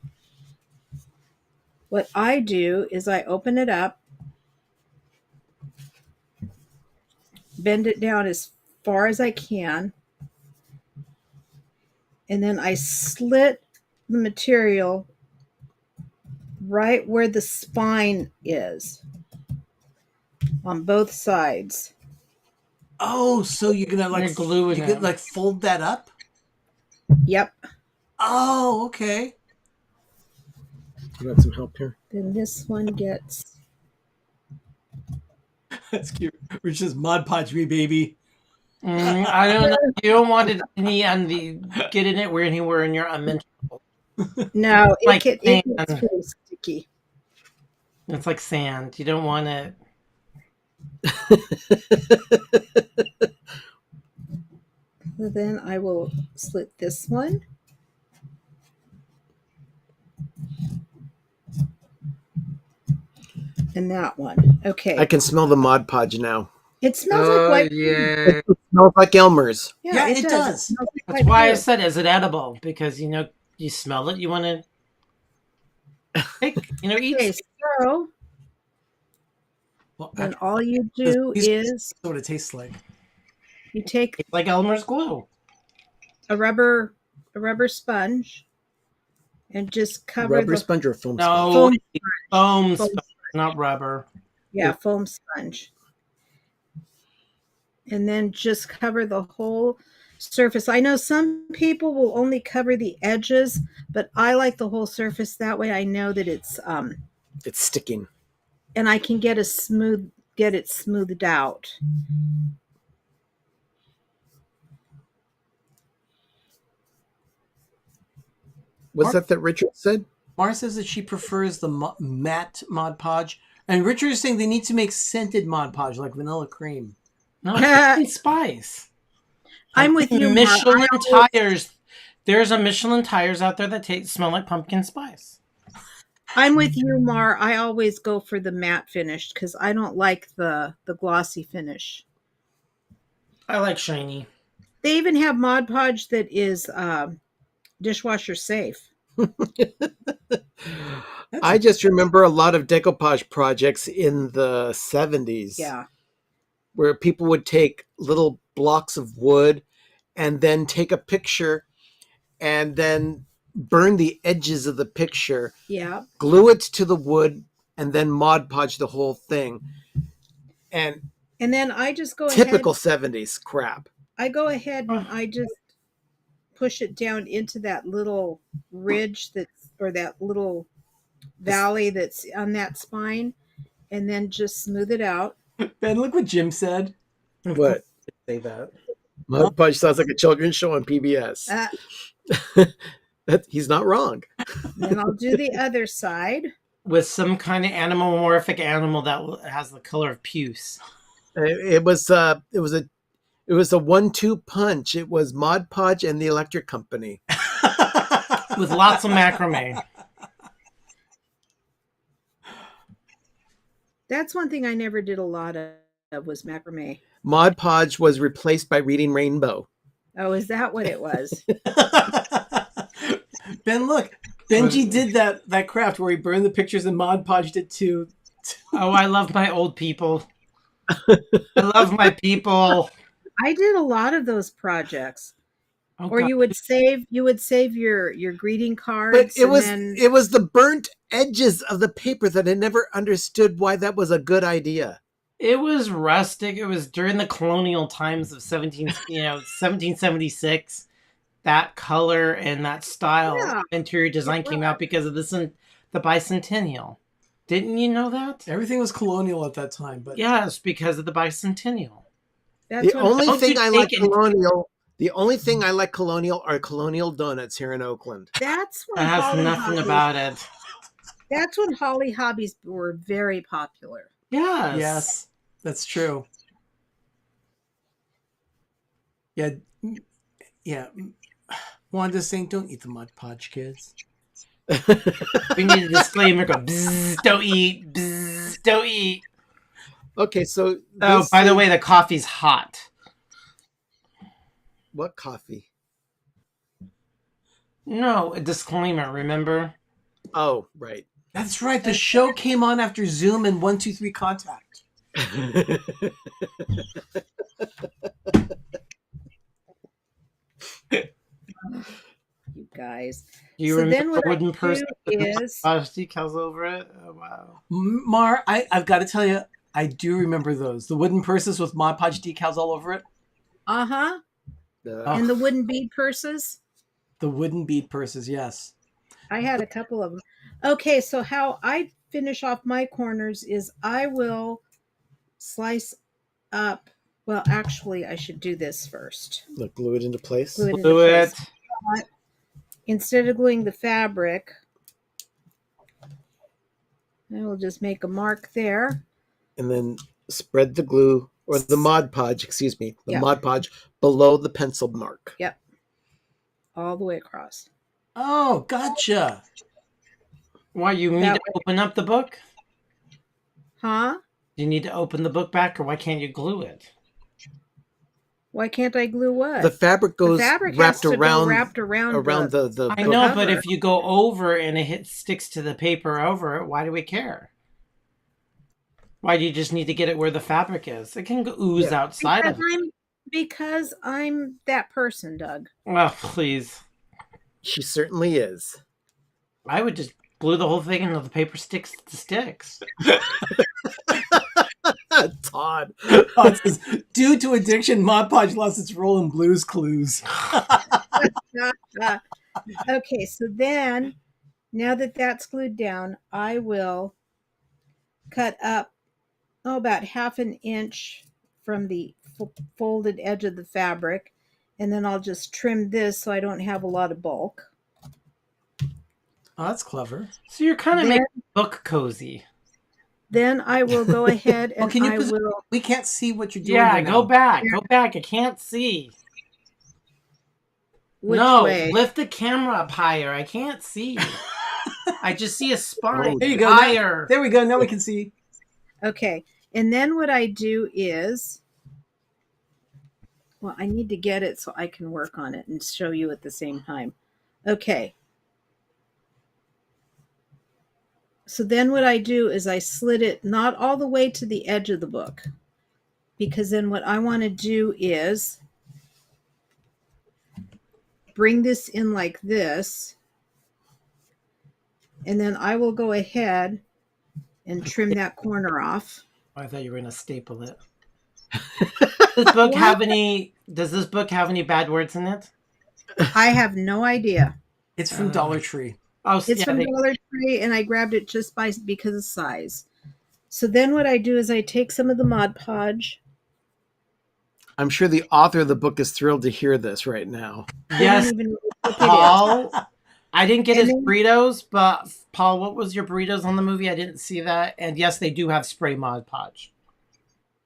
what I do is I open it up, bend it down as far as I can, and then I slit the material right where the spine is on both sides. Oh, so you're gonna like glue it. You could like fold that up? Yep. Oh, okay. You got some help here? Then this one gets. That's cute. Richard's Mod Podge me, baby. I don't know. You don't want it get in it anywhere in your unmentionable. No, Like it sand. gets pretty sticky. It's like sand. You don't want it. So then I will slit this one. And that one. Okay. I can smell the Mod Podge now. It smells like white. Yeah. It smells like Elmer's. Yeah, it does. It smells like That's white why I glue. said, is it edible? Because, you smell it, you want to take, eat. Okay, so Well, then all you do is what it tastes like. you take It's like Elmer's glue. a rubber sponge and just cover Rubber the sponge or foam No, sponge? foam Foam sponge, not rubber. foam sponge. And then just cover the whole surface. I know some people will only cover the edges, but I like the whole surface. That way I know that it's It's sticking. and I can get it smoothed out. Was that Richard said? Mara says that she prefers the matte Mod Podge. And Richard is saying they need to make scented Mod Podge, like vanilla cream. No, it's spice. I'm with you, Mar. Michelin tires. There's a Michelin tires out there that smell like pumpkin spice. I'm with you, Mar. I always go for the matte finish because I don't like the glossy finish. I like shiny. They even have Mod Podge that is dishwasher safe. I just remember a lot of decoupage projects in the 70s. Yeah. Where people would take little blocks of wood and then take a picture and then burn the edges of the picture, Yeah. glue it to the wood, and then Mod Podge the whole thing. And then I just go typical ahead. 70s crap. I go ahead and I just push it down into that little ridge or that little valley that's on that spine, and then just smooth it out. Ben, look what Jim said. What? Say that. Mod Podge sounds like a children's show on PBS. He's not wrong. Then I'll do the other side. With some kind of animomorphic animal that has the color of puce. It was a 1-2 punch. It was Mod Podge and the Electric Company. With lots of macrame. That's one thing I never did a lot of was macrame. Mod Podge was replaced by Reading Rainbow. Oh, is that what it was? Ben, look. Benji did that craft where he burned the pictures and Mod Podge did too. Oh, I love my old people. I love my people. I did a lot of those projects. Oh, Or God. you would save your greeting cards. But it and was the burnt edges of the paper that I never understood why that was a good idea. It was rustic. It was during the colonial times of 1776. That color and that style Yeah. interior design came out because of the bicentennial. Didn't you know that? Everything was colonial at that time, but Yes, because of the bicentennial. that's The what- only Don't thing you I like take it- colonial. The only thing I like colonial are colonial donuts here in Oakland. that's when That has Holly nothing Hobbies- about it. That's when Holly Hobbies were very popular. Yes. yes, that's true. Yeah, Wanda's saying, "Don't eat the Mod Podge, kids." We need a disclaimer. Go, bzz, don't eat. Bzz, don't eat. Okay, so Oh, this by the thing- way, the coffee's hot. what coffee? No, a disclaimer, remember? Oh, right. That's right. The show came on after Zoom and 1-2-3 Contact. You guys. Do you So then remember what the I wooden person do with the is- decals over it? Oh, wow. Mar, I've got to tell you, I do remember those. The wooden purses with Mod Podge decals all over it. Uh-huh. And the wooden bead purses. The wooden bead purses, yes. I had a couple of them. Okay, so how I finish off my corners is I will slice up. Well, actually, I should do this first. Look, glue it into place. Glue it into Do it. place. But instead of gluing the fabric, I will just make a mark there. And then spread the glue or the Mod Podge, excuse me, the Yeah. Mod Podge below the pencil mark. Yep. All the way across. Oh, gotcha. Why, you need That to open up the book? Huh? Do you need to open the book back, or why can't you glue it? Why can't I glue what? The fabric The goes fabric has wrapped to around go wrapped around the I book. know, but cover. if you go over and it sticks to the paper over it, why do we care? Why do you just need to get it where the fabric is? It can ooze Yeah. outside of it. Because I'm that person, Doug. Well, please. She certainly is. I would just glue the whole thing until the paper sticks to sticks. Todd. Todd says, due to addiction, Mod Podge lost its role in Blue's Clues. Okay, so then, now that that's glued down, I will cut up about 1/2 inch from the folded edge of the fabric, and then I'll just trim this so I don't have a lot of bulk. Oh, that's clever. So you're kind of Then- making the book cozy. Then I will go ahead and can you I position- will. We can't see what you're doing. Yeah, there go now. back. Go back. I can't see. Which no, way? lift the camera up higher. I can't see. I just see a spine. Oh, There you go. Higher. There we go. Now we can see. Okay, and then what I do is, well, I need to get it so I can work on it and show you at the same time. Okay. So then what I do is I slit it not all the way to the edge of the book, because then what I want to do is bring this in like this, and then I will go ahead and trim that corner off. I thought you were gonna staple it. Does this book have any? Does this book have any bad words in it? I have no idea. It's from Dollar Tree. Oh, It's yeah, from they- Dollar Tree, and I grabbed it just because of size. So then what I do is I take some of the Mod Podge. I'm sure the author of the book is thrilled to hear this right now. I don't yes, even know what book it is. Paul. I didn't get And his then- burritos, but Paul, what was your burritos on the movie? I didn't see that. And yes, they do have spray Mod Podge.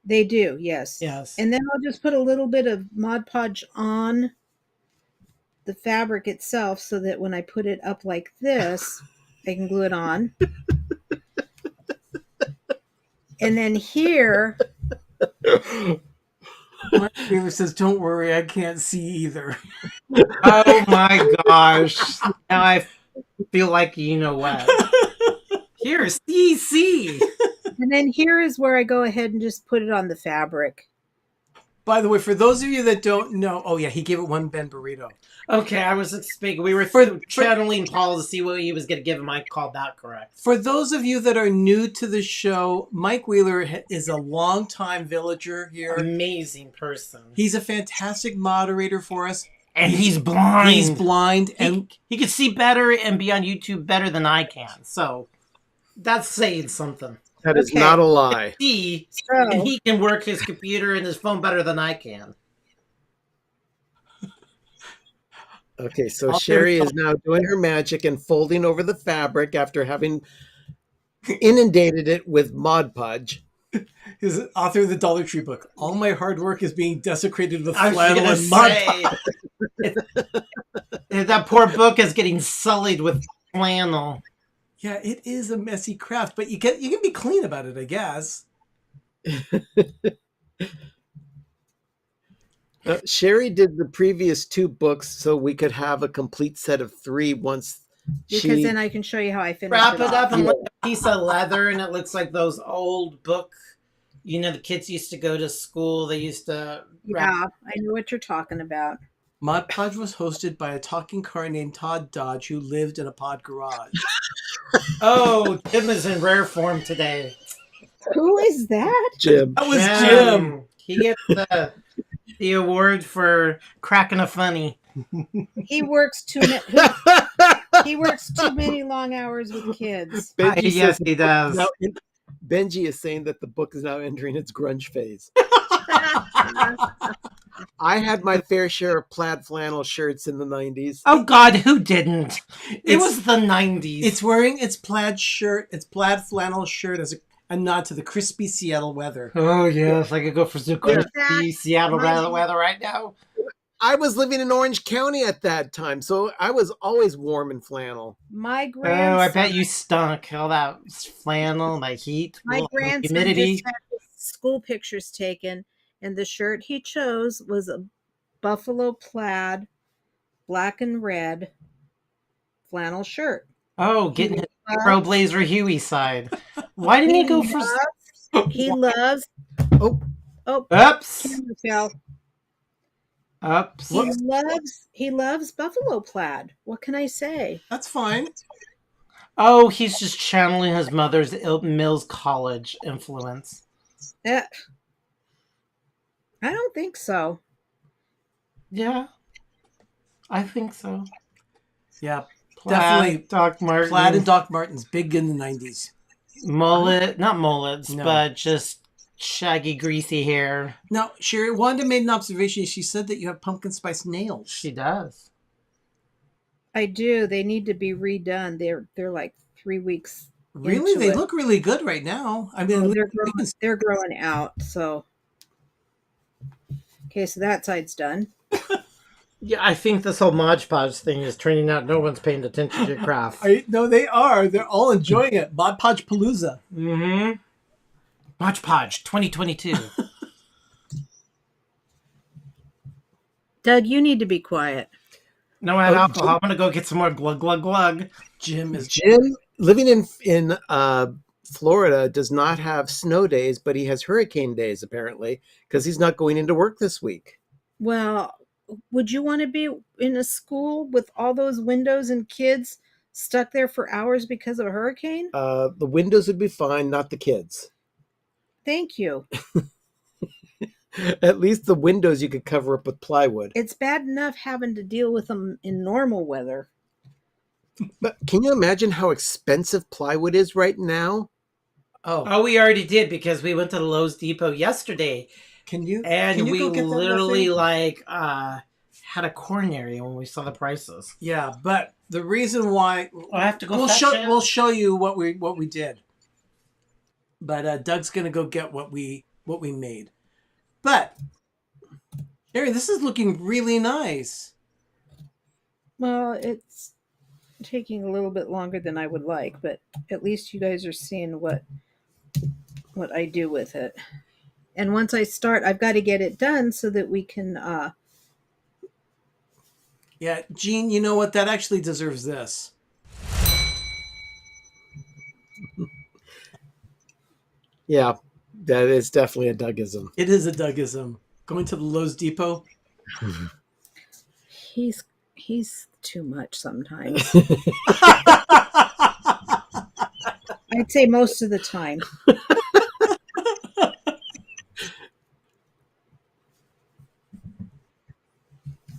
They do, yes. Yes. And then I'll just put a little bit of Mod Podge on the fabric itself so that when I put it up like this, I can glue it on. And then here, Mike Wheeler says, "Don't worry, I can't see either." Oh my gosh. Now I feel like you know what. Here, see. and then here is where I go ahead and just put it on the fabric. By the way, for those of you that don't know, oh yeah, he gave it one Ben burrito. Okay, I was speaking. We were For- channeling Paul to see what he was going to give him. I called that correct. For those of you that are new to the show, Mike Wheeler is a longtime villager here. Amazing person. He's a fantastic moderator for us. And he's blind. He's blind, and He can see better and be on YouTube better than I can. So that's saying something. That is Okay. not a lie. See, So, and he can work his computer and his phone better than I can. Okay, so I'll Sherry do- is now doing her magic and folding over the fabric after having inundated it with Mod Podge. he's the author of the Dollar Tree book. All my hard work is being desecrated with I was flannel gonna and mud. say, that poor book is getting sullied with flannel. Yeah, it is a messy craft, but you can be clean about it, I guess. Sherry did the previous 2 books so we could have a complete set of 3 once because then I can show you how I finish Wrap it it up off. in like a piece of leather, and it looks like those old book. You know, the kids used to go to school. They used to wrap. Yeah, I know what you're talking about. Mod Podge was hosted by a talking car named Todd Dodge who lived in a pod garage. Oh, Jim is in rare form today. Who is that? Jim. That was Jim. He gets the award for cracking a funny. He works too many. He works too many long hours with kids. Benji Yes, says he does. now, Benji is saying that the book is now entering its grunge phase. I had my fair share of plaid flannel shirts in the 90s. Oh God, who didn't? It It's- was the 90s. It's wearing its plaid flannel shirt as a nod to the crispy Seattle weather. Oh yes, I could go for some Look at crispy that. Seattle My- weather right now. I was living in Orange County at that time, so I was always warm in flannel. My Oh, grandson. I bet you stunk. All that flannel, that heat, My ugh, grandson humidity. just had his school pictures taken, and the shirt he chose was a buffalo plaid, black and red flannel shirt. Oh, getting his loves- pro Blazer Huey side. Why didn't he go for? He loves. Oh. Oh, Oops. camera fell. Oops. He loves buffalo plaid. What can I say? That's fine. Oh, he's just channeling his mother's Mills College influence. I don't think so. Yeah, I think so. Yeah, Plaid, definitely. Doc Martens. Plaid and Doc Martens, big in the 90s. Mullet, not mullets, No. but just shaggy, greasy hair. Now, Sherry, Wanda made an observation. She said that you have pumpkin spice nails. She does. I do. They need to be redone. They're like 3 weeks. Really? into They it. look really good right now. I mean, They're growing out. So okay, so that side's done. Yeah, I think this whole Mod Podge thing is turning out no one's paying attention to your craft. no, they are. They're all enjoying it. Mod Podge Palooza. Mm-hmm. Mod Podge 2022. Doug, you need to be quiet. No, I have alcohol. I'm gonna go get some more glug glug glug. Jim is Jim, living in Florida, does not have snow days, but he has hurricane days apparently because he's not going into work this week. Well, would you want to be in a school with all those windows and kids stuck there for hours because of a hurricane? The windows would be fine, not the kids. Thank you. At least the windows you could cover up with plywood. It's bad enough having to deal with them in normal weather. But can you imagine how expensive plywood is right now? Oh, we already did because we went to the Lowe's Depot yesterday, Can you? and can you we go get that literally thing? had a coronary when we saw the prices. Yeah, but The reason why I have to go we'll fetch show it. we'll show you what we did. But Doug's gonna go get what we made. But Jerry, this is looking really nice. Well, it's taking a little bit longer than I would like, but at least you guys are seeing what I do with it. And once I start, I've got to get it done so that we can Yeah, Gene, you know what? That actually deserves this. Yeah, that is definitely a Dougism. It is a Dougism. Going to the Lowe's Depot. he's too much sometimes. I'd say most of the time.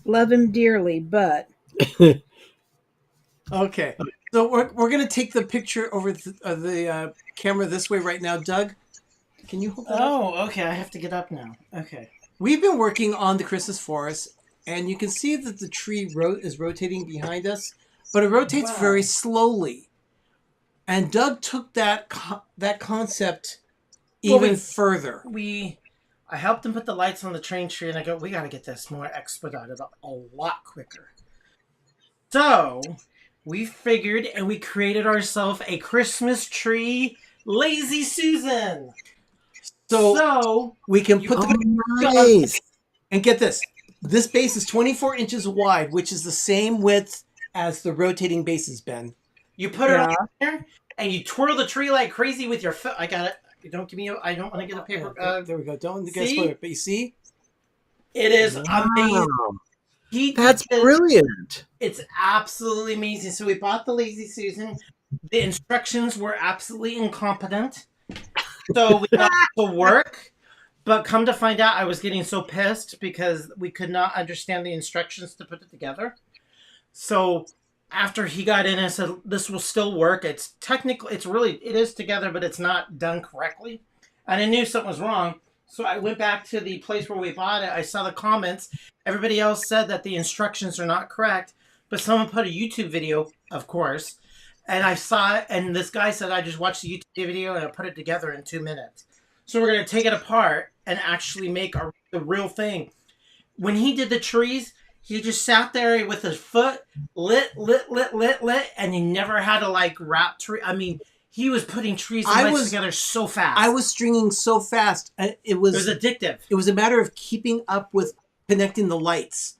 Love him dearly, but Okay, so we're gonna take the picture over the camera this way right now. Doug, can you hold that up? Oh, okay. I have to get up now. Okay. We've been working on the Christmas forest, and you can see that the tree is rotating behind us, but it rotates Wow. very slowly. And Doug took that concept even further. I helped him put the lights on the train tree, and I go, we got to get this more expedited a lot quicker. So we figured, and we created ourselves a Christmas tree Lazy Susan. So we can put Nice. and get this. This base is 24 inches wide, which is the same width as the rotating bases, Ben. You put it on there, and you twirl the tree like crazy with your foot. I got it. Don't give me. I don't want to get a paper. There we go. Don't guess see? what it, but you see, It is amazing. Wow. That's brilliant. It's absolutely amazing. So we bought the Lazy Susan. The instructions were absolutely incompetent. So we got it to work. But come to find out, I was getting so pissed because we could not understand the instructions to put it together. So after he got in and said, this will still work. It's technically, it is together, but it's not done correctly. And I knew something was wrong. So I went back to the place where we bought it. I saw the comments. Everybody else said that the instructions are not correct. But someone put a YouTube video, of course. And I saw it. And this guy said, I just watched the YouTube video and I put it together in 2 minutes. So we're going to take it apart and actually make the real thing. When he did the trees, he just sat there with his foot lit, and he never had to like wrap tree. I mean, he was putting trees and lights together so fast. I was stringing so fast. It was addictive. It was a matter of keeping up with connecting the lights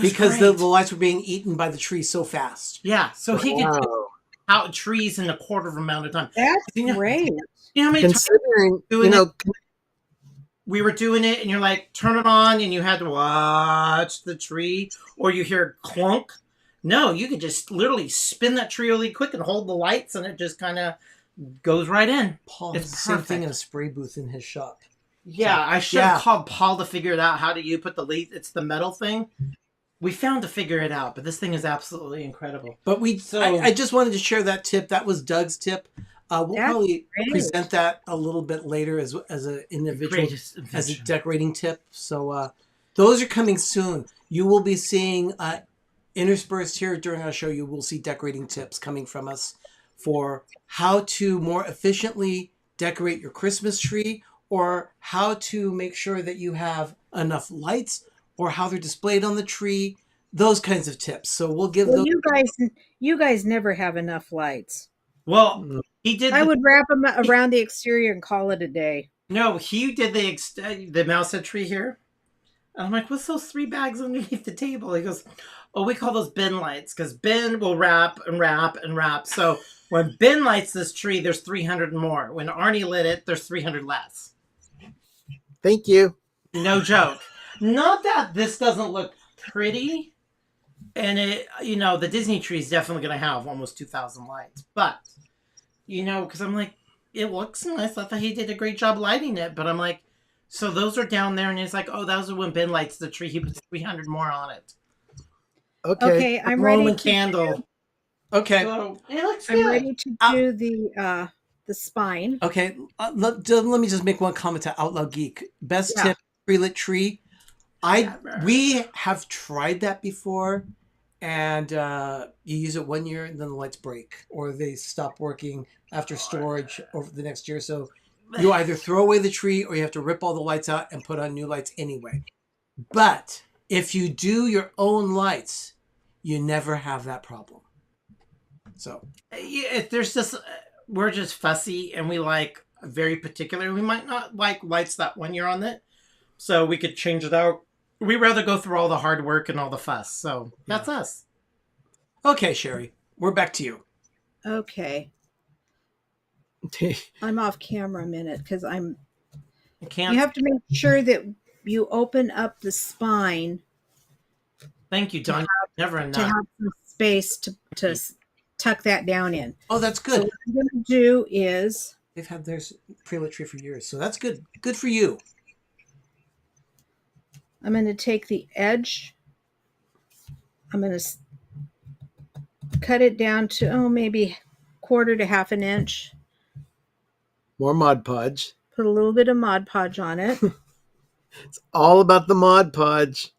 Because the lights were being eaten by the tree so fast. Yeah, so he could do out trees in a quarter of amount of time. That's great. You know how many Considering, we were doing it, and you're like, turn it on, and you had to watch the tree, or you hear clunk. No, you could just literally spin that tree really quick and hold the lights, and it just kind of goes right in. Paul It's has the same thing perfect. in a spray booth in his shop. Yeah, I should have called Paul to figure it out. How do you put it's the metal thing? We found to figure it out, but this thing is absolutely incredible. But I just wanted to share that tip. That was Doug's tip. We'll That's probably great. present that a little bit later as an individual, Greatest as a invention. decorating tip. So those are coming soon. You will be seeing interspersed here during our show. You will see decorating tips coming from us for how to more efficiently decorate your Christmas tree, or how to make sure that you have enough lights, or how they're displayed on the tree. Those kinds of tips. So we'll give those. You guys never have enough lights. Well, he did. I would wrap them around the exterior and call it a day. No, he did the mouse head tree here. And I'm like, what's those 3 bags underneath the table? He goes, oh, we call those bin lights, because Ben will wrap and wrap and wrap. So when Ben lights this tree, there's 300 more. When Arnie lit it, there's 300 less. Thank you. No joke. Not that this doesn't look pretty. And the Disney tree is definitely going to have almost 2,000 lights. But, because I'm like, it looks nice. I thought he did a great job lighting it. But I'm like, so those are down there. And he's like, oh, that was when Ben lights the tree. He puts 300 more on it. Okay, I'm ready. Roman to candle. Okay. So it looks I'm good. ready to do the spine. Okay, let me just make one comment to Outlaw Geek. Best tip, tree lit tree. We have tried that before, and you use it 1 year, and then the lights break, or they stop working after storage over the next year. So you either throw away the tree, or you have to rip all the lights out and put on new lights anyway. But if you do your own lights, you never have that problem. So Yeah, if there's just we're just fussy and we like very particular. We might not like lights that 1 year on it, so we could change it out. We rather go through all the hard work and all the fuss. So that's us. okay, Sherry, we're back to you. Okay. I'm off camera a minute because I can't. you have to make sure that you open up the spine Thank you, Don. Never to enough. have some space to tuck that down in. Oh, that's So good. what I'm going to do is They've had their pre-lit tree for years, so that's good. Good for you. I'm going to take the edge. I'm going to cut it down to, maybe 1/4 to 1/2 an inch. More Mod Podge. Put a little bit of Mod Podge on it. It's all about the Mod Podge.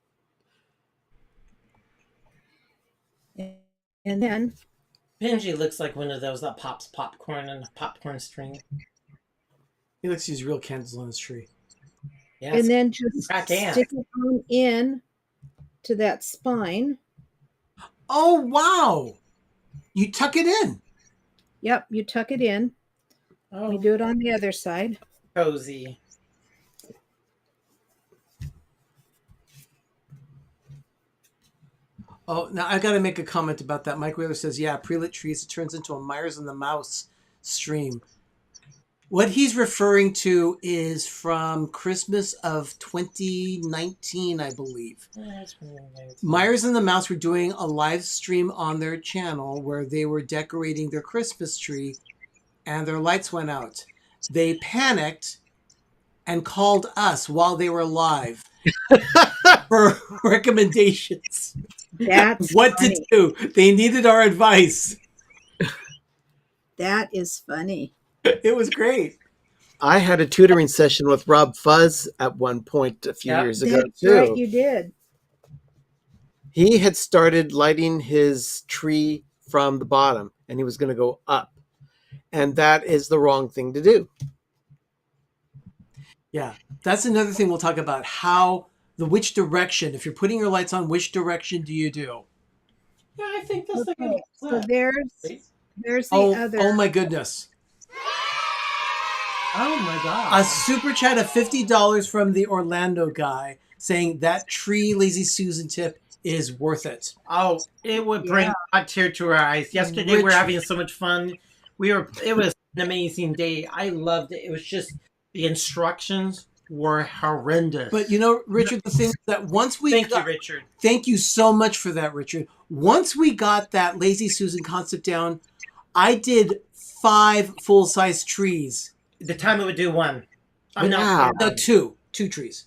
And then Benji looks like one of those that pops popcorn in a popcorn string. He likes to use real candles on his tree. Yes. and then just Crack ant. stick it on in to that spine. Oh, wow. You tuck it in. Yep, you tuck it in. Oh, We do it on the other side. cozy. Oh, now I got to make a comment about that. Mike Wheeler says, yeah, pre-lit trees, it turns into a Myers and the Mouse stream. What he's referring to is from Christmas of 2019, I believe. Myers and the Mouse were doing a live stream on their channel where they were decorating their Christmas tree and their lights went out. They panicked and called us while they were live for recommendations. That's What funny. to do. They needed our advice. That is funny. It was great. I had a tutoring session with Rob Fuzz at one point a few Yeah. years ago, That's too. right, you did. He had started lighting his tree from the bottom, and he was going to go up. And that is the wrong thing to do. Yeah. That's another thing we'll talk about. Which direction, if you're putting your lights on, which direction do you do? Yeah, I think that's like Okay, a so there's the Oh, other. oh my goodness. Oh my god. A super chat of $50 from the Orlando guy saying that tree Lazy Susan tip is worth it. Oh, it would bring a tear to our eyes. Yesterday we were having so much fun. It was an amazing day. I loved it. It was just the instructions were horrendous. But you know, Richard, the thing is that once we Thank you, Richard. Thank you so much for that, Richard. Once we got that Lazy Susan concept down, I did 5 full-size trees. The time it would do one. I'm Wow. not. No, two trees.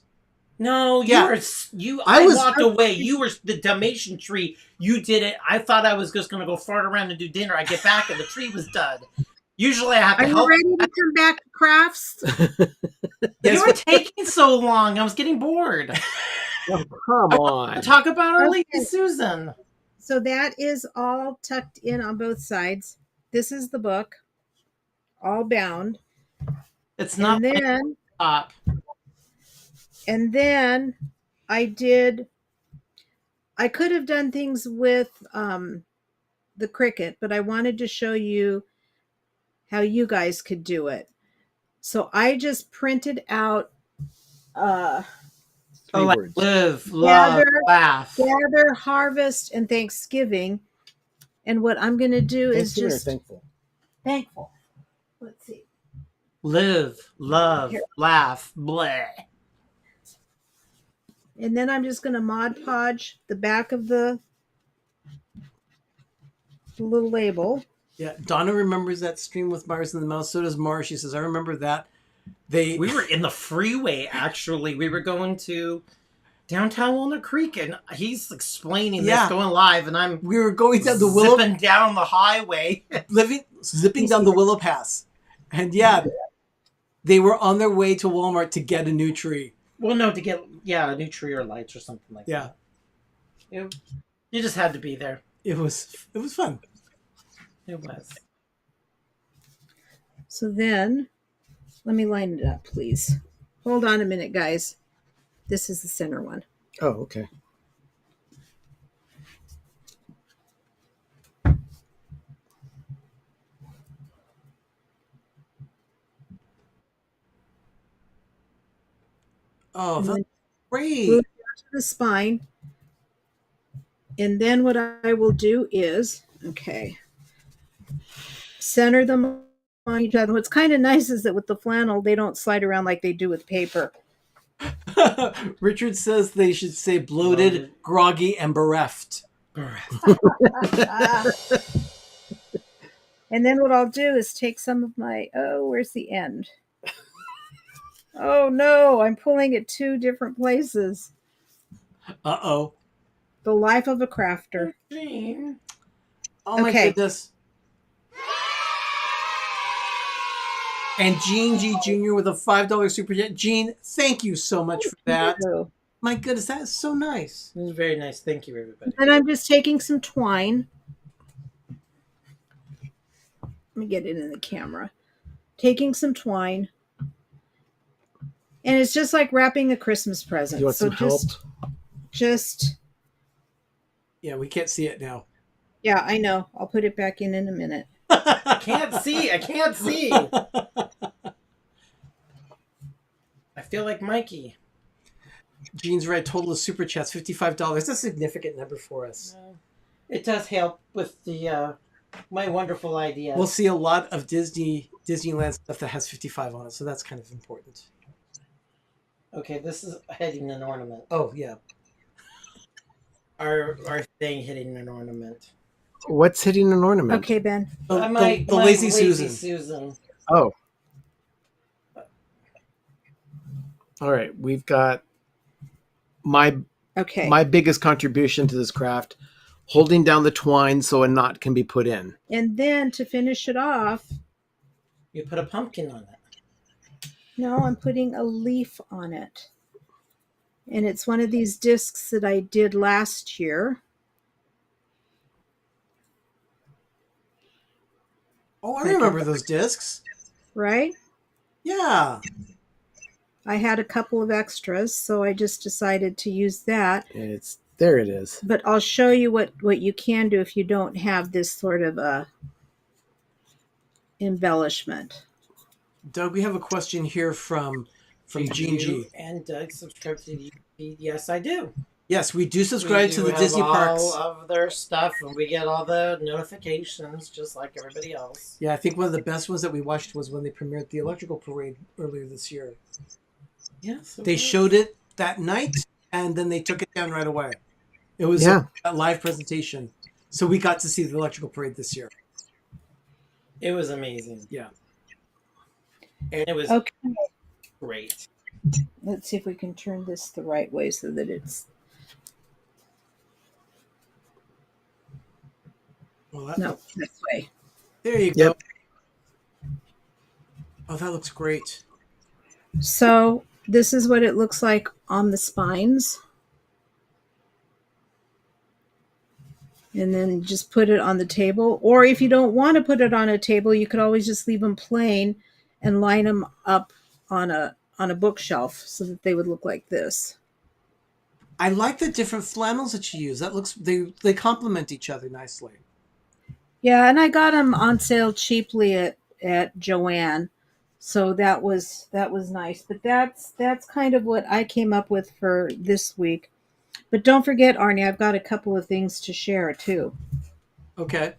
No, Yeah. I was- walked away. You were the Dalmatian tree. You did it. I thought I was just going to go fart around and do dinner. I get back and the tree was done. Usually I have to Are you help. ready to come back to crafts? You were taking so long. I was getting bored. Oh, come on. Talk about our Okay. Lady Susan. So that is all tucked in on both sides. This is the book, all bound. It's not And then top. I could have done things with the Cricut, but I wanted to show you how you guys could do it. So I just printed out Three like words. live, love, Gather. laugh. Gather, Harvest, and Thanksgiving. And what I'm going to do is Thanksgiving or just thankful. thankful. Let's see. Live, love, Here. laugh, bleh. And then I'm just going to Mod Podge the back of the little label. Yeah, Donna remembers that stream with Myers and the Mouse. So does Mara. She says, I remember that. We were in the freeway, actually. We were going to downtown Walnut Creek, and he's explaining Yeah. this going live, and we were going down the Willow, zipping down the highway. zipping down the Willow Pass. And yeah, they were on their way to Walmart to get a new tree. Well, no, to get a new tree or lights or something like Yeah. that. You just had to be there. It was fun. It was. So then, let me line it up, please. Hold on a minute, guys. This is the center one. Oh, okay. Oh, And that's then great. glue it down to the spine. And then what I will do is, center them on each other. What's kind of nice is that with the flannel, they don't slide around like they do with paper. Richard says they should say bloated, Bloated. groggy, and bereft. And then what I'll do is take some of my, where's the end? Oh no, I'm pulling at two different places. Uh-oh. The life of a crafter. Oh my Okay. goodness. And Gene G. Jr. with a $5 super chat. Gene, thank you so much for that. My goodness, that is so nice. It was very nice. Thank you, everybody. And I'm just taking some twine. Let me get it in the camera. Taking some twine. And it's just like wrapping a Christmas present. You want so some help? just Yeah, we can't see it now. yeah, I know. I'll put it back in a minute. I can't see. I can't see. I feel like Mikey. Gene's right. Total of super chats, $55. That's a significant number for us. It does help with the my wonderful idea. We'll see a lot of Disneyland stuff that has 55 on it, so that's kind of important. Okay, this is hitting an ornament. Oh, yeah. Our thing hitting an ornament. What's hitting an ornament? Okay, Ben. The Lazy Susan. Susan. Oh. All right. We've got my biggest contribution to this craft, holding down the twine so a knot can be put in. And then to finish it off, you put a pumpkin on it. No, I'm putting a leaf on it. And it's one of these discs that I did last year. Oh, I remember those discs. Right? Yeah. I had a couple of extras, so I just decided to use that. There it is. But I'll show you what you can do if you don't have this sort of embellishment. Doug, we have a question here from Gene G. And Doug subscribe to the YouTube. Yes, I do. Yes, we do subscribe to the have Disney parks. all of their stuff, and we get all the notifications just like everybody else. Yeah, I think one of the best ones that we watched was when they premiered the Electrical Parade earlier this year. Yes, They showed it that night, and then they took it down right away. It was a live presentation. So we got to see the Electrical Parade this year. It was amazing. Yeah. And it was great. Let's see if we can turn this the right way so that it's... Well, no, this way. There you go. Oh, that looks great. So this is what it looks like on the spines. And then just put it on the table. Or if you don't want to put it on a table, you could always just leave them plain and line them up on a bookshelf so that they would look like this. I like the different flannels that you use. That looks they complement each other nicely. Yeah, and I got them on sale cheaply at Joann. So that was nice. But that's kind of what I came up with for this week. But don't forget, Arnie, I've got a couple of things to share too. Okay.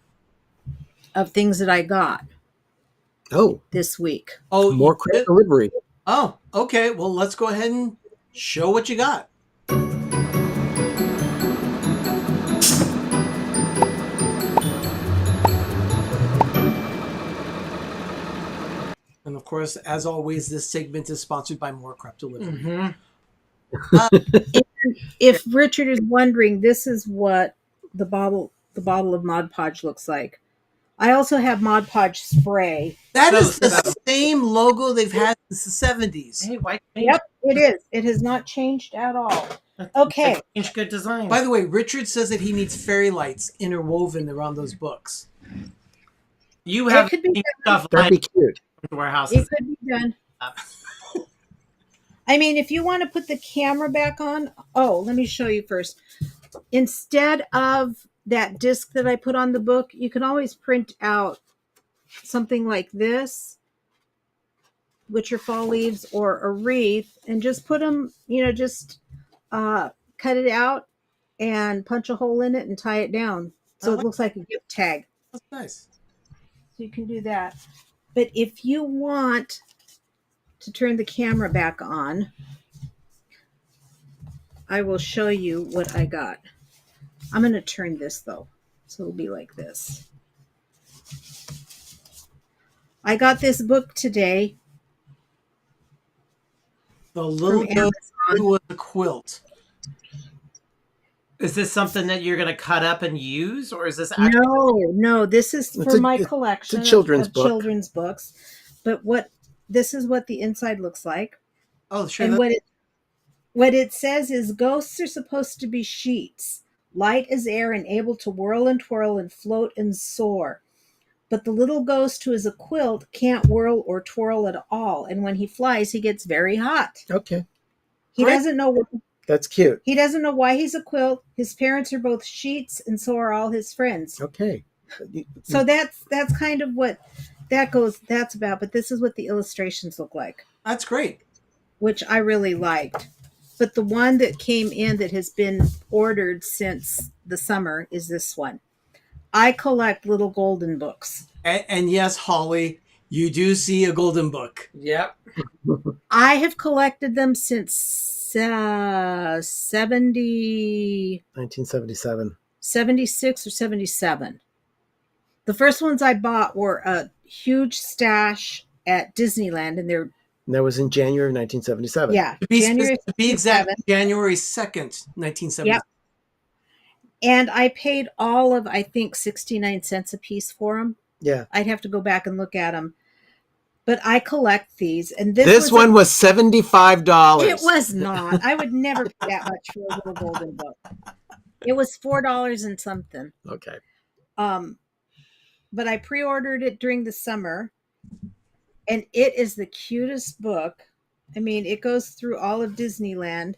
Of things that I got. Oh. This week. Oh, more quick delivery. Oh, okay. Well, let's go ahead and show what you got. And of course, as always, this segment is sponsored by More Crap Delivery. Mm-hmm. If Richard is wondering, this is what the bottle of Mod Podge looks like. I also have Mod Podge spray. That is the same logo they've had since the 70s. Hey, why? Yep, it is. It has not changed at all. Okay. Good design. By the way, Richard says that he needs fairy lights interwoven around those books. You have It could be stuff That'd be cute. in warehouses. It could be done. I mean, if you want to put the camera back on, let me show you first. Instead of that disc that I put on the book, you can always print out something like this, which are fall leaves, or a wreath, and just put them, cut it out and punch a hole in it and tie it down. So it looks like a gift tag. That's nice. So you can do that. But if you want to turn the camera back on, I will show you what I got. I'm going to turn this though. So it'll be like this. I got this book today. The Little From Ghost Amazon. Who Was a Quilt. Is this something that you're going to cut up and use, or is this actually... No, this is It's for a- my it's a collection children's of book. children's books. But this is what the inside looks like. Oh, sure. And what it says is ghosts are supposed to be sheets, light as air and able to whirl and twirl and float and soar. But the little ghost who is a quilt can't whirl or twirl at all. And when he flies, he gets very hot. Okay. He Great. doesn't know That's cute. He doesn't know why he's a quilt. His parents are both sheets, and so are all his friends. Okay. So that's kind of what that's about. But this is what the illustrations look like, That's great. which I really liked. But the one that came in that has been ordered since the summer is this one. I collect little golden books. And yes, Holly, you do see a golden book. Yep. I have collected them since 1977. 76 or 77. The first ones I bought were a huge stash at Disneyland, and they're And that was in January of 1977. to To be exact, 67. January 2nd, 1970. Yep. And I paid all of, I think, 69 cents a piece for them. Yeah. I'd have to go back and look at them. But I collect these. And This one was $75. It was not. I would never pay that much for a little golden book. It was $4 and something. Okay. But I pre-ordered it during the summer. And it is the cutest book. I mean, it goes through all of Disneyland.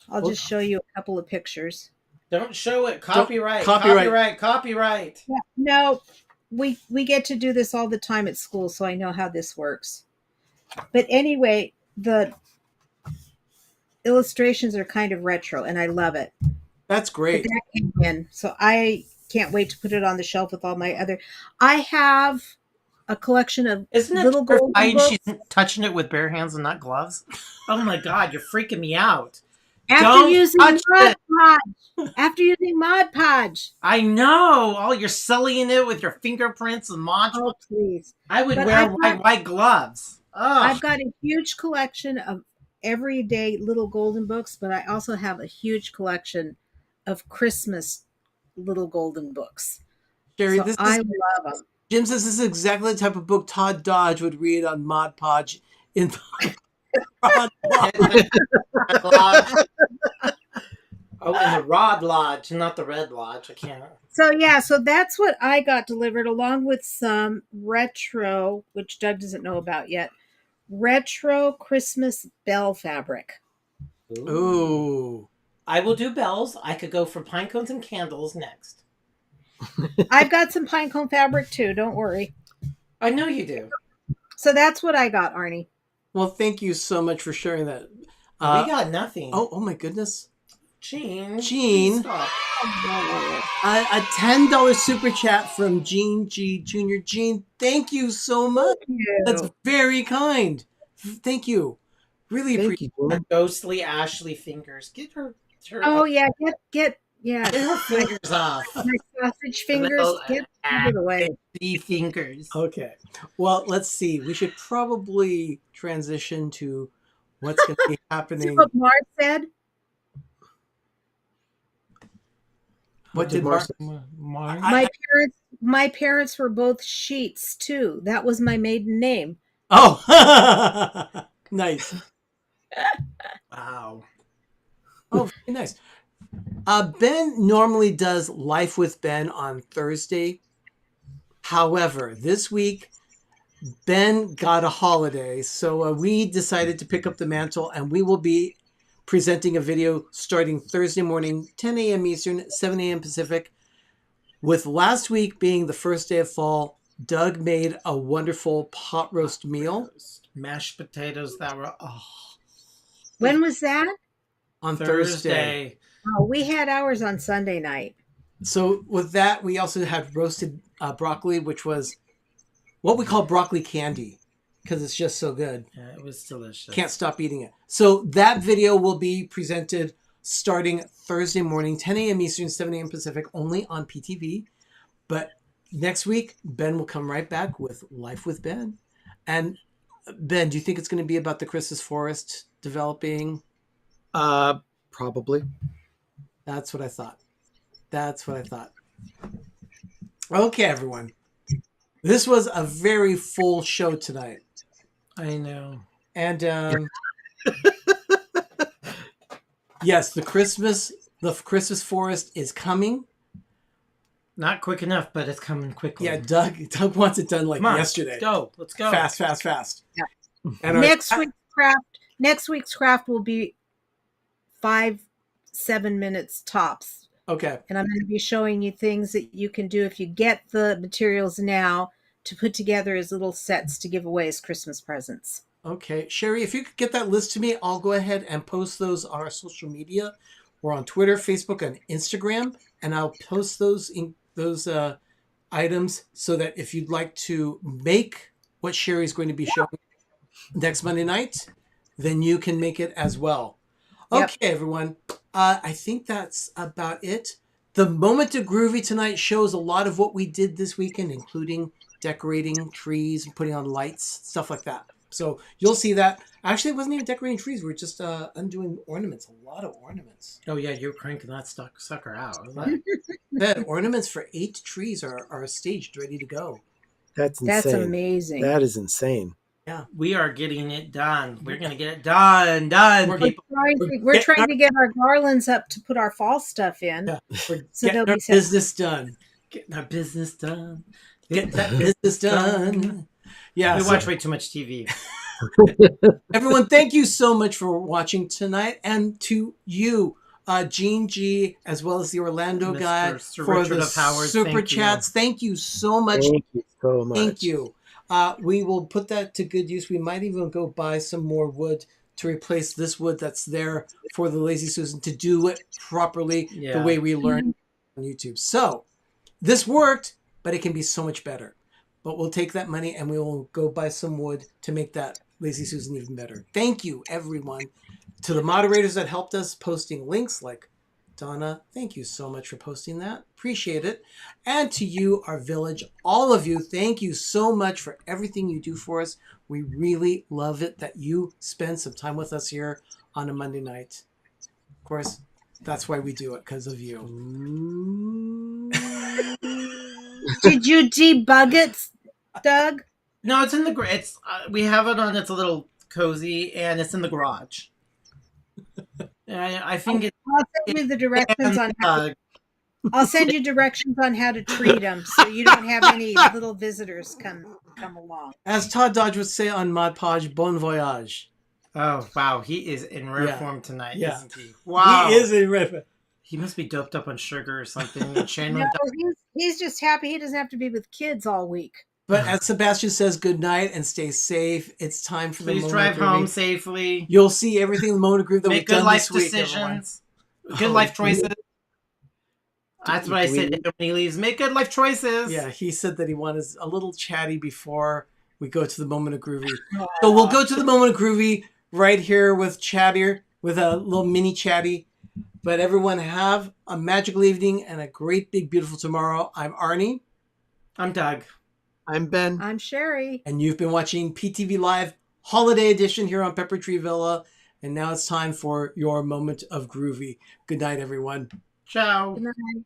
I'll just show you a couple of pictures. Don't show it. Copyright. Copyright. Copyright. Yeah, no, we get to do this all the time at school, so I know how this works. But anyway, the illustrations are kind of retro, and I love it. That's But great. that came in, so I can't wait to put it on the shelf with all my other. I have a collection of Isn't it little golden terrifying books. she's touching it with bare hands and not gloves? Oh my God, you're freaking me out. After Don't using touch Mod it. Podge. After using Mod Podge. I know. Oh, you're sullying it with your fingerprints and Oh, modules. please. I would But wear I've got- white gloves. Oh, I've got a huge collection of everyday little golden books, but I also have a huge collection of Christmas little golden books. Sherry, So I love them. Jim says this is exactly the type of book Todd Dodge would read on Mod Podge in oh, in the Rod Lodge, not the Red Lodge. I can't. So yeah, so that's what I got delivered along with some retro, which Doug doesn't know about yet. Retro Christmas bell fabric. Ooh. I will do bells. I could go for pine cones and candles next. I've got some pine cone fabric too, don't worry. I know you do. So that's what I got, Arnie. Well, thank you so much for sharing that. We got nothing. Oh my goodness. Gene. Gene. Stop. A $10 super chat from Gene G Jr. Gene, thank you so much. That's very kind. Thank you. Really Thank appreciate you, Her Jim. ghostly Ashley fingers. Get her Oh yeah, get her fingers off. my sausage fingers. Little, Get it away. The fingers. Okay. Well, let's see. We should probably transition to what's going to be See happening. what Mark said? What did Mark Mark? My parents were both Sheets too. That was my maiden name. Oh, nice. Wow. Oh, very nice. Ben normally does Life with Ben on Thursday. However, this week, Ben got a holiday, so we decided to pick up the mantle, and we will be presenting a video starting Thursday morning, 10 a.m. Eastern, 7 a.m. Pacific. With last week being the first day of fall, Doug made a wonderful pot roast meal Mashed potatoes that were When was that? on Thursday. Oh, we had ours on Sunday night. So with that, we also had roasted broccoli, which was what we call broccoli candy because it's just so good. Yeah, it was delicious. Can't stop eating it. So that video will be presented starting Thursday morning, 10 a.m. Eastern, 7 a.m. Pacific, only on PTV. But next week, Ben will come right back with Life with Ben. And Ben, do you think it's going to be about the Christmas forest developing? Probably. That's what I thought. Okay, everyone. This was a very full show tonight. I know. And yes, the Christmas forest is coming. Not quick enough, but it's coming quickly. Yeah, Doug wants it done like Come on, yesterday. Let's go. Fast. Yeah. And Next week's craft will be 5-7 minutes tops. Okay. And I'm going to be showing you things that you can do if you get the materials now to put together as little sets to give away as Christmas presents. Okay. Sherry, if you could get that list to me, I'll go ahead and post those on our social media. We're on Twitter, Facebook, and Instagram. And I'll post those items so that if you'd like to make what Sherry's going to be showing next Monday night, then you can make it as well. Okay, everyone. I think that's about it. The Moment of Groovy tonight shows a lot of what we did this weekend, including decorating trees and putting on lights, stuff like that. So you'll see that. Actually, it wasn't even decorating trees. We were just undoing ornaments. A lot of ornaments. Oh, yeah, you're cranking that sucker out. The ornaments for 8 trees are staged, ready to go. That's insane. That's amazing. That is insane. Yeah. We are getting it done. We're going to get it done, people. We're trying to get our garlands up to put our fall stuff in. Yeah. We're So getting they'll our be set. business done. Getting our business done. Get that business done. Yeah. We watch way too much TV. Everyone, thank you so much for watching tonight. And to you, Gene G, as well as the Orlando guy, Sir for Richard the of Howard, super thank you. chats. Thank you so much. Thank you so much. Thank you. We will put that to good use. We might even go buy some more wood to replace this wood that's there for the Lazy Susan to do it properly the way we learned on YouTube. So this worked, but it can be so much better. But we'll take that money and we will go buy some wood to make that Lazy Susan even better. Thank you, everyone. To the moderators that helped us posting links like Donna, thank you so much for posting that. Appreciate it. And to you, our village, all of you, thank you so much for everything you do for us. We really love it that you spend some time with us here on a Monday night. Of course, that's why we do it, because of you. Did you debug it, Doug? No, it's in the it's we have it on. It's a little cozy, and it's in the garage. I think it's. I'll send you the directions on how. I'll send you directions on how to treat them, so you don't have any little visitors come along. As Todd Dodge would say on Mod Podge, bon voyage. Oh wow, he is in rare form tonight, isn't he? Wow, he is in rare form. He must be doped up on sugar or something. No, he's just happy he doesn't have to be with kids all week. But as Sebastian says, good night and stay safe. It's time for the Please drive home safely. You'll see everything in the Moment of Groove that we've done this week. Make good life decisions. Good life choices. That's what I said to him when he leaves. Make good life choices. Yeah, he said that he wanted a little chatty before we go to the Moment of Groovy. So we'll go to the Moment of Groovy right here with Chattier, with a little mini chatty. But everyone have a magical evening and a great, big, beautiful tomorrow. I'm Arnie. I'm Doug. I'm Ben. I'm Sherry. And you've been watching PTV Live Holiday Edition here on Pepper Tree Villa. And now it's time for your Moment of Groovy. Good night, everyone. Ciao. Good night.